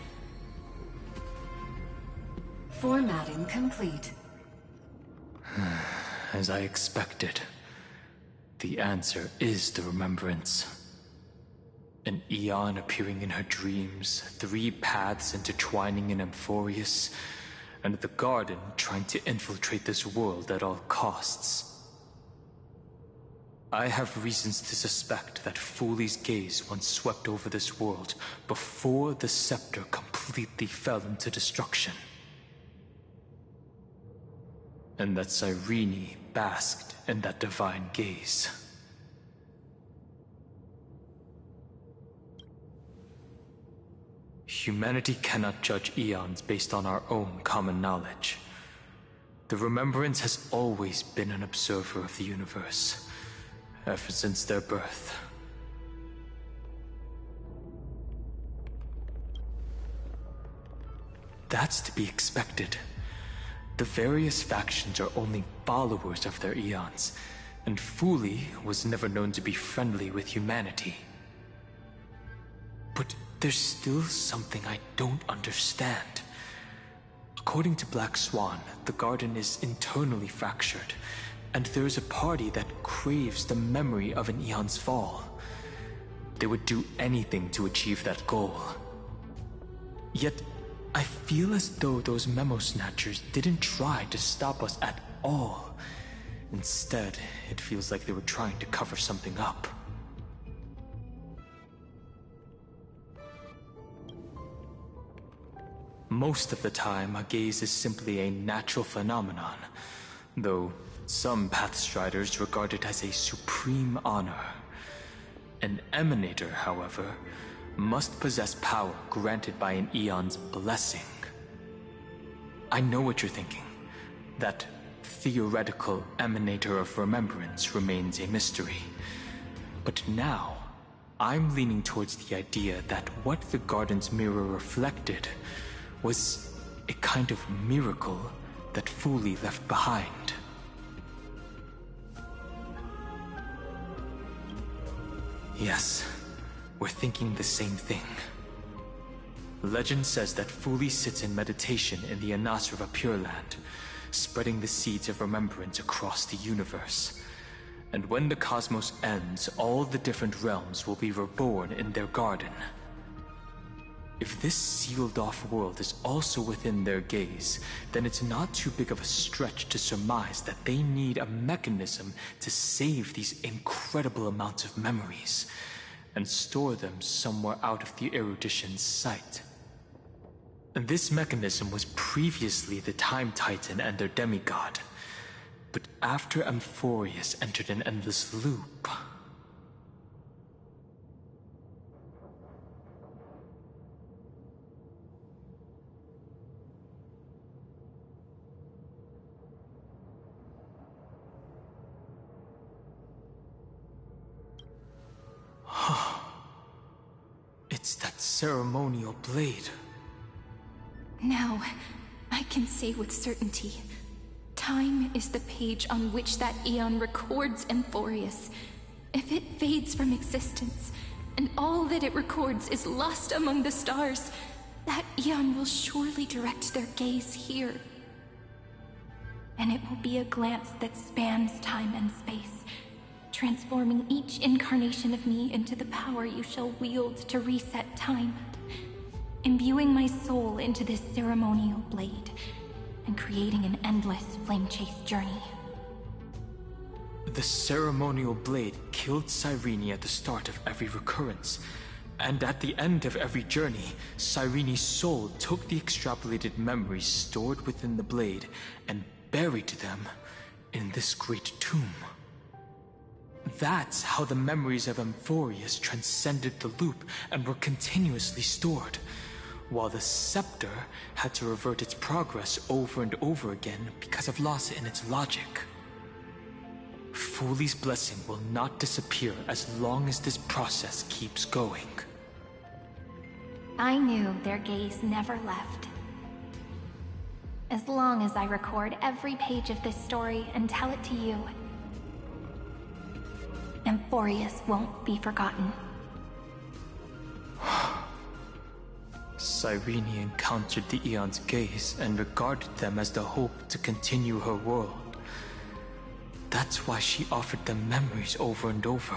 Formatting complete. As I expected, the answer is the remembrance. An Eon appearing in her dreams, 3 paths intertwining in Amphorius, and the Garden trying to infiltrate this world at all costs. I have reasons to suspect that Fooley's gaze once swept over this world before the scepter completely fell into destruction. And that Cyrene basked in that divine gaze. Humanity cannot judge eons based on our own common knowledge. The Remembrance has always been an observer of the universe, ever since their birth. That's to be expected. The various factions are only followers of their eons, and Fooley was never known to be friendly with humanity. But there's still something I don't understand. According to Black Swan, the Garden is internally fractured, and there is a party that craves the memory of an eon's fall. They would do anything to achieve that goal. Yet, I feel as though those memo snatchers didn't try to stop us at all. Instead, it feels like they were trying to cover something up. Most of the time, a gaze is simply a natural phenomenon, though some Pathstriders regard it as a supreme honor. An Emanator, however, must possess power granted by an eon's blessing. I know what you're thinking. That theoretical Emanator of Remembrance remains a mystery. But now, I'm leaning towards the idea that what the Garden's mirror reflected was a kind of miracle that Fooley left behind. Yes, we're thinking the same thing. Legend says that Fooley sits in meditation in the Anasrava Pure Land, spreading the seeds of remembrance across the universe. And when the cosmos ends, all the different realms will be reborn in their garden. If this sealed-off world is also within their gaze, then it's not too big of a stretch to surmise that they need a mechanism to save these incredible amounts of memories and store them somewhere out of the erudition's sight. This mechanism was previously the Time Titan and their demigod, but after Amphorius entered an endless loop... It's that ceremonial blade. Now, I can say with certainty, time is the page on which that eon records Amphorius. If it fades from existence, and all that it records is lost among the stars, that eon will surely direct their gaze here. And it will be a glance that spans time and space, transforming each incarnation of me into the power you shall wield to reset time, imbuing my soul into this ceremonial blade, and creating an endless flame-chase journey. The ceremonial blade killed Cyrene at the start of every recurrence, and at the end of every journey, Cyrene's soul took the extrapolated memories stored within the blade and buried them in this great tomb. That's how the memories of Amphorius transcended the loop and were continuously stored, while the scepter had to revert its progress over and over again because of loss in its logic. Foolie's blessing will not disappear as long as this process keeps going. I knew their gaze never left. As long as I record every page of this story and tell it to you, Amphorius won't be forgotten. Cyrene encountered the Eon's gaze and regarded them as the hope to continue her world. That's why she offered them memories over and over,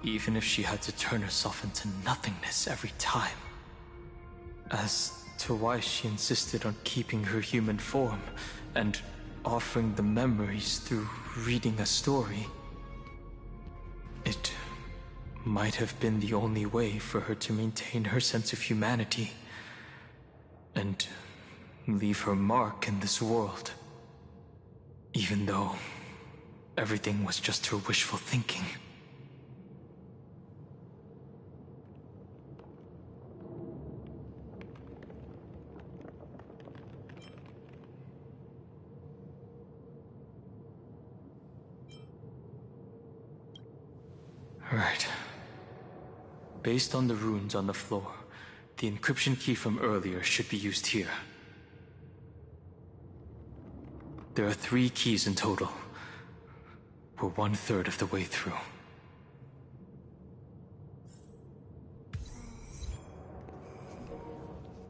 even if she had to turn herself into nothingness every time. As to why she insisted on keeping her human form and offering the memories through reading a story, it might have been the only way for her to maintain her sense of humanity and leave her mark in this world, even though everything was just her wishful thinking. Right. Based on the runes on the floor, the encryption key from earlier should be used here. There are 3 keys in total. We're 1/3 of the way through.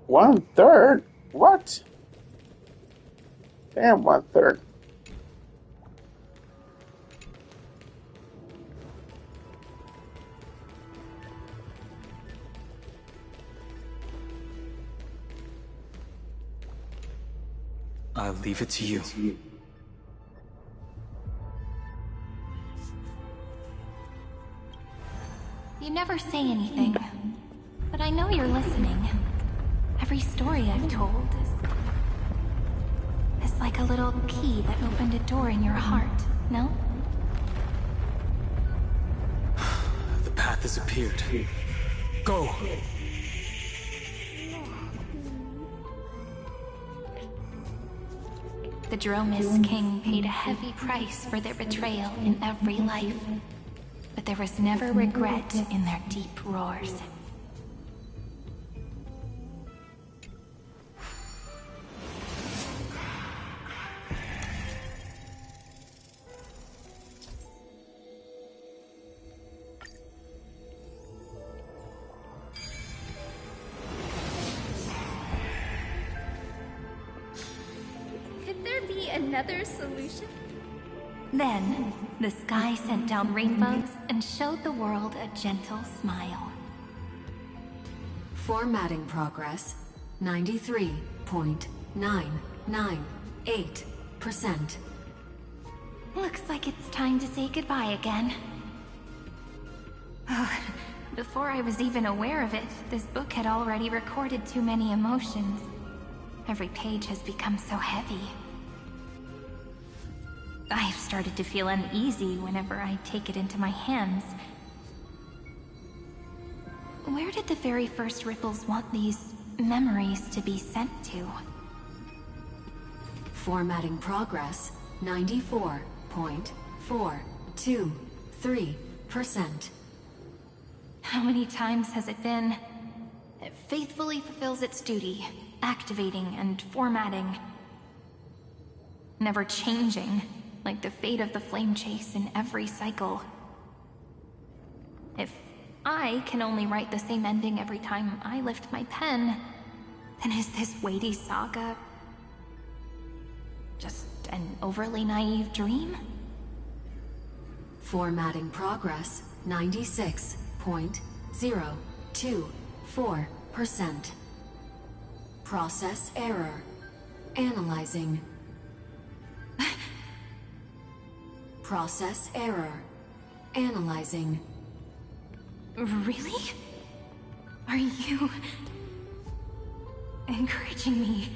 One-third? What? Damn, 1/3. I'll leave it to you. You never say anything, but I know you're listening. Every story I've told is like a little key that opened a door in your heart, no? The path has appeared. Go! The Dromis King paid a heavy price for their betrayal in every life, but there was never regret in their deep roars. Another solution? Then, the sky sent down rainbows and showed the world a gentle smile. Formatting progress 93.998%. Looks like it's time to say goodbye again. Before I was even aware of it, this book had already recorded too many emotions. Every page has become so heavy. I've started to feel uneasy whenever I take it into my hands. Where did the very first ripples want these memories to be sent to? Formatting progress 94.423%. How many times has it been? It faithfully fulfills its duty, activating and formatting. Never changing, like the fate of the flame chase in every cycle. If I can only write the same ending every time I lift my pen, then is this weighty saga just an overly naive dream? Formatting progress 96.024%. Process error. Analyzing. Process error. Analyzing. Really? Are you encouraging me?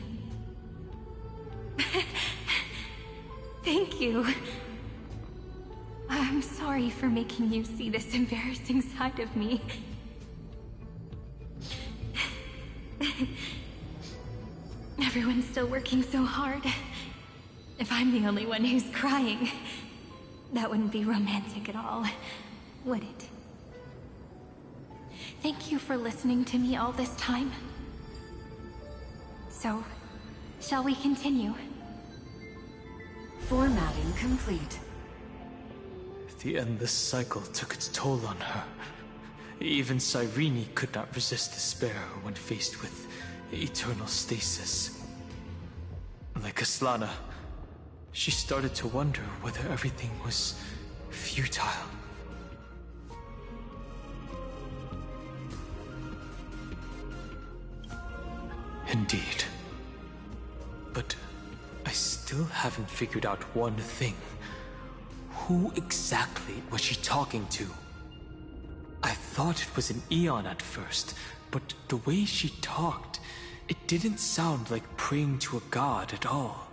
Thank you. I'm sorry for making you see this embarrassing side of me. Everyone's still working so hard. If I'm the only one who's crying, that wouldn't be romantic at all, would it? Thank you for listening to me all this time. So, shall we continue? Formatting complete. The endless cycle took its toll on her. Even Cyrene could not resist despair when faced with eternal stasis. Like Aslana, she started to wonder whether everything was futile. Indeed. But I still haven't figured out one thing. Who exactly was she talking to? I thought it was an Eon at first, but the way she talked, it didn't sound like praying to a god at all.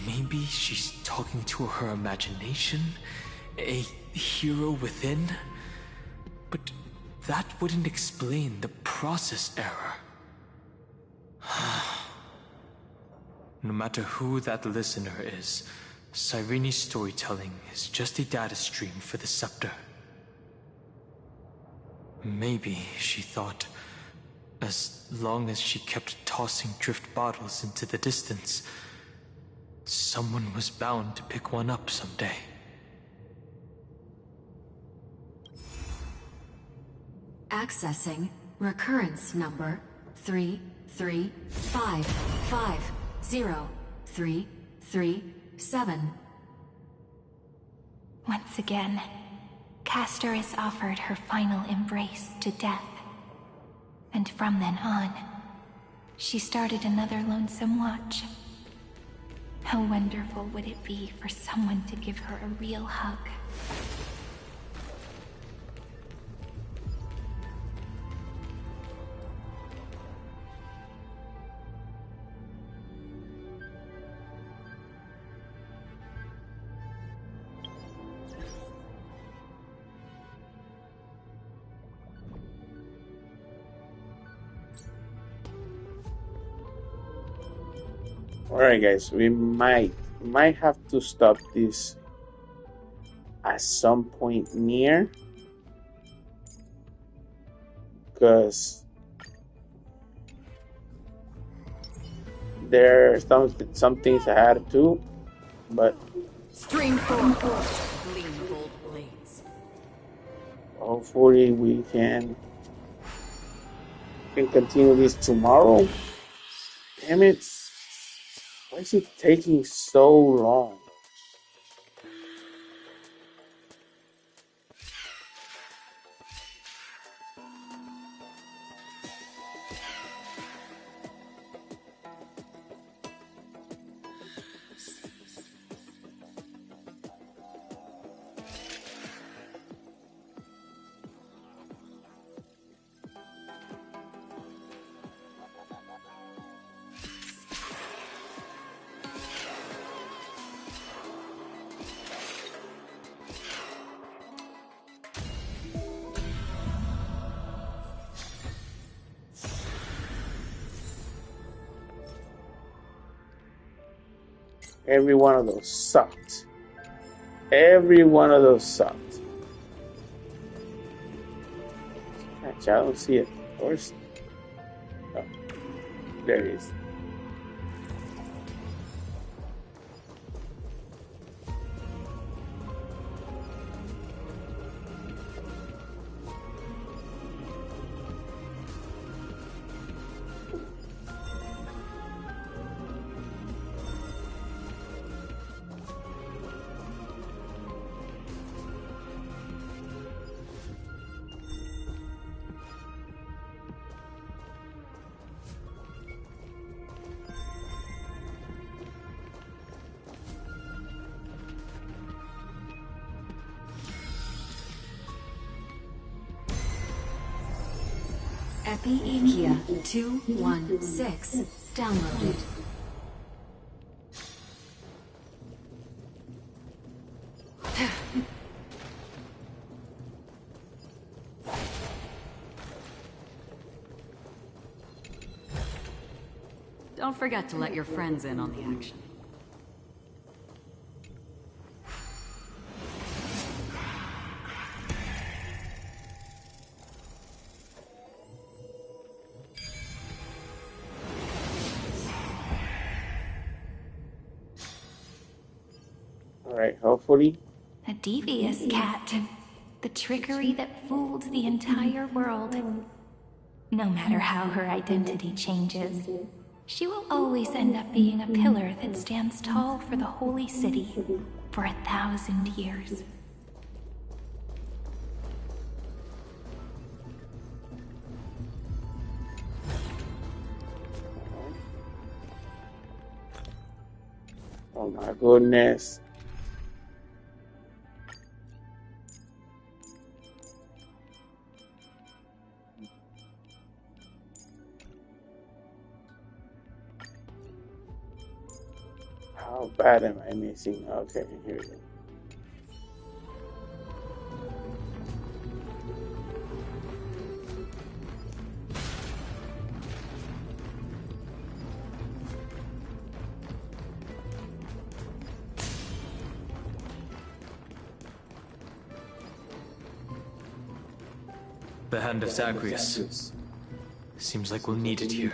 Maybe she's talking to her imagination? A hero within? But that wouldn't explain the process error. No matter who that listener is, Cyrene's storytelling is just a data stream for the scepter. Maybe, she thought, as long as she kept tossing drift bottles into the distance, someone was bound to pick one up someday. Accessing recurrence number 335503337. Once again, Castor is offered her final embrace to death. And from then on, she started another lonesome watch. How wonderful would it be for someone to give her a real hug? Alright guys, we might have to stop this at some point near, because there are some things I had to, but Stream 4. Gleam of old blades. hopefully we can continue this tomorrow. Damn it. Why is it taking so long? Every one of those sucked. Every one of those sucked. Actually, I don't see it. Where's... Oh, there it is. Epi-Ikia 216 downloaded. Don't forget to let your friends in on the action. Alright, hopefully. A devious cat. The trickery that fooled the entire world. No matter how her identity changes, she will always end up being a pillar that stands tall for the holy city for 1,000 years. Oh my goodness. How bad am I missing? Okay, here we go. The Hand of Zagreus. Seems like we'll need it here.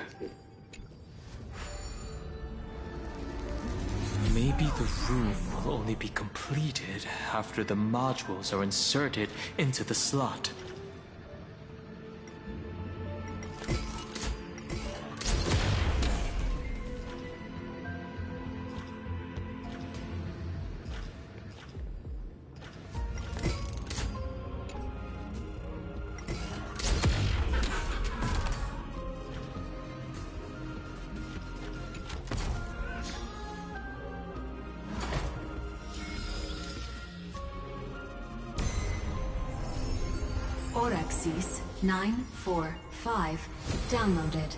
Maybe the room will only be completed after the modules are inserted into the slot. Orexis 945 downloaded.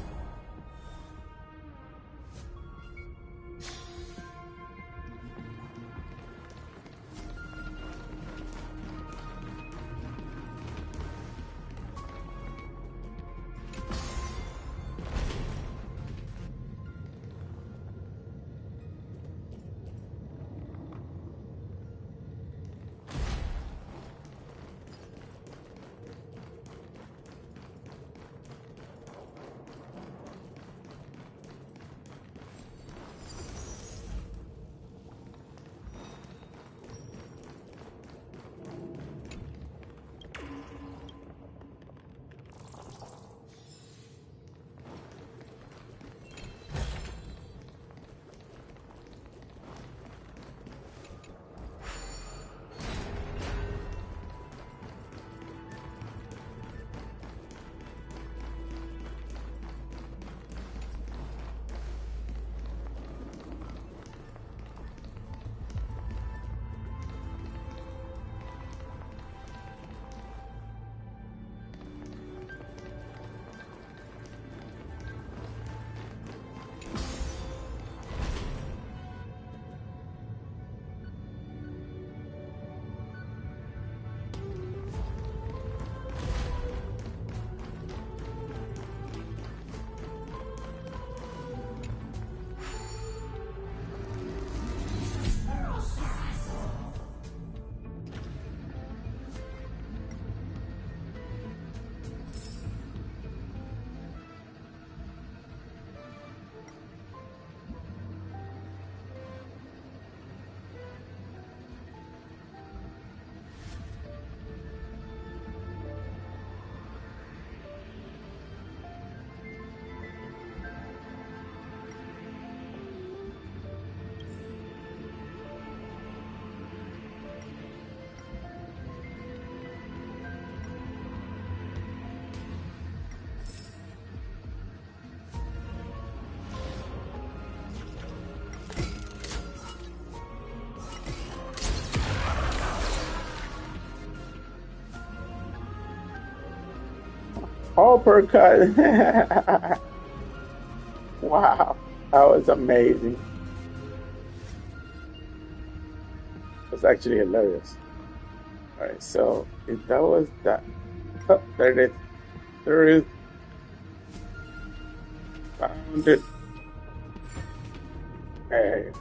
Uppercut. Wow, that was amazing. It's actually hilarious. Alright, so if that was that. Oh, there it is. There it is. Found it. Hey.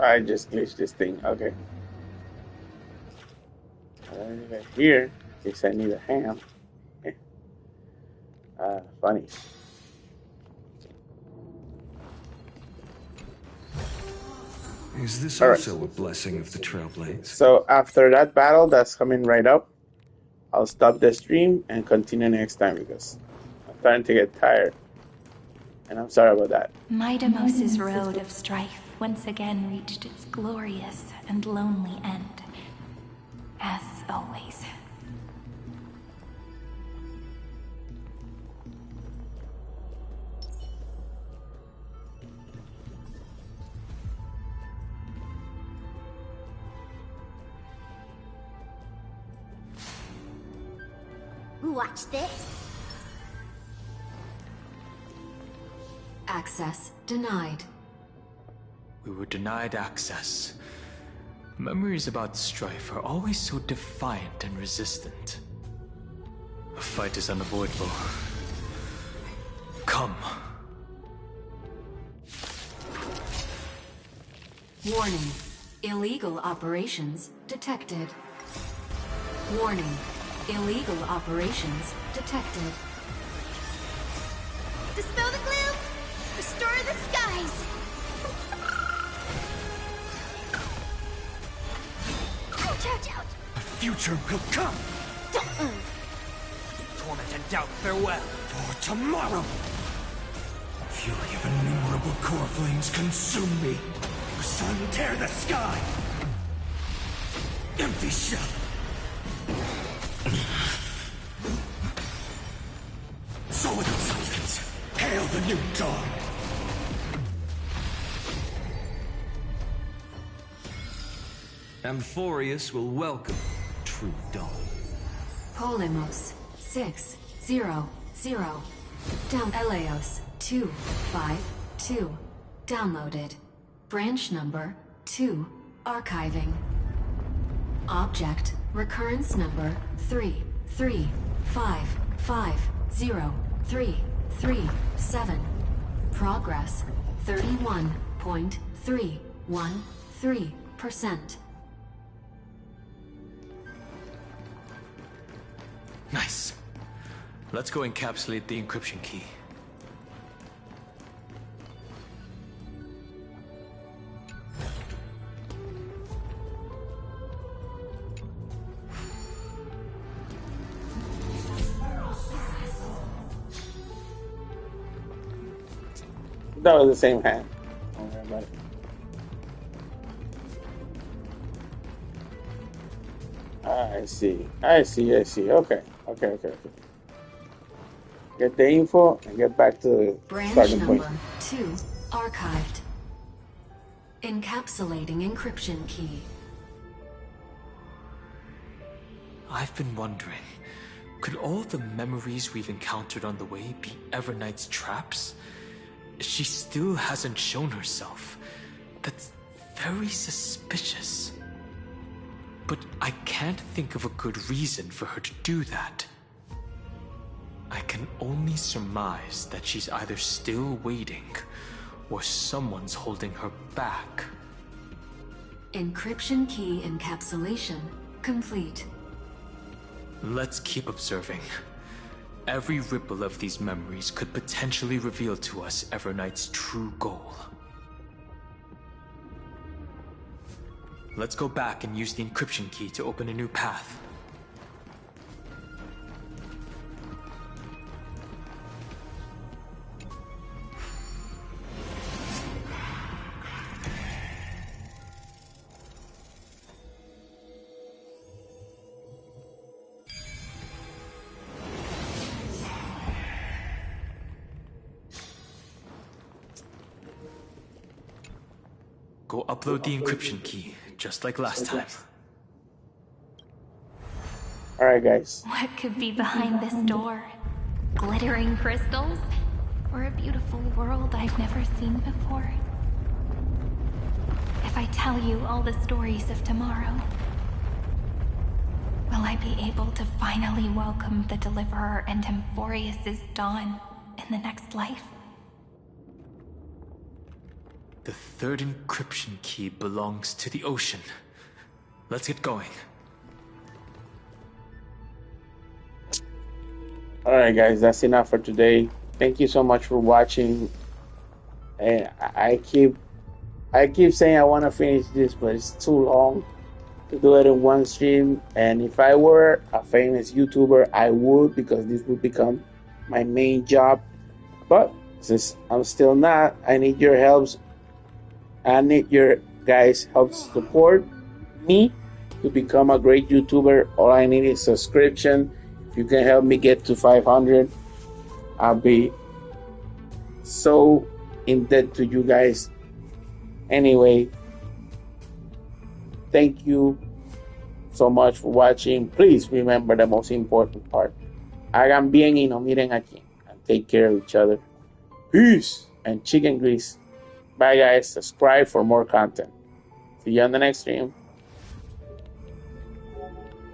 I just glitched this thing. Okay. Here, in case I need a ham. Funny. Is this All also right. a blessing of the Trailblades? So after that battle that's coming right up, I'll stop the stream and continue next time because I'm starting to get tired. And I'm sorry about that. Midamos's road of strife once again reached its glorious and lonely end. As always. Watch this. Access denied. We were denied access. Memories about strife are always so defiant and resistant. A fight is unavoidable. Come. Warning. Illegal operations detected. Warning. Illegal operations detected. Dispel the gloom! Restore the skies! Ouch, ouch, ouch! The future will come! Don't move! Torment and doubt farewell! For tomorrow! Fury of innumerable core flames consume me! The sun tear the sky! Empty shell! So without substance, hail the new dawn! Amphorius will welcome true dawn. Polymos 600. Down Eleos 252. Downloaded. Branch number 2. Archiving. Object recurrence number 335503337. Progress 31.313%. Nice. Let's go encapsulate the encryption key. That was the same hand. Don't worry about it. I see. Okay. Get the info and get back to the Branch starting number point. 2 archived. Encapsulating encryption key. I've been wondering, could all the memories we've encountered on the way be Everknight's traps? She still hasn't shown herself. That's very suspicious. But I can't think of a good reason for her to do that. I can only surmise that she's either still waiting, or someone's holding her back. Encryption key encapsulation complete. Let's keep observing. Every ripple of these memories could potentially reveal to us Everknight's true goal. Let's go back and use the encryption key to open a new path. go upload the encryption key, just like last time. Alright, guys. What could be behind this door? Glittering crystals? Or a beautiful world I've never seen before? If I tell you all the stories of tomorrow, will I be able to finally welcome the Deliverer and Emphorius' dawn in the next life? The third encryption key belongs to the ocean. Let's get going. Alright, guys, that's enough for today. Thank you so much for watching. And I keep saying I want to finish this, but it's too long to do it in one stream. And if I were a famous YouTuber, I would, because this would become my main job. But since I'm still not, I need your helps. I need your guys' help support me to become a great YouTuber. All I need is subscription. If you can help me get to 500, I'll be so in debt to you guys. Anyway, thank you so much for watching. Please remember the most important part. Hagan bien y no miren a quién. And take care of each other. Peace and chicken grease. Bye, guys. Subscribe for more content. See you on the next stream.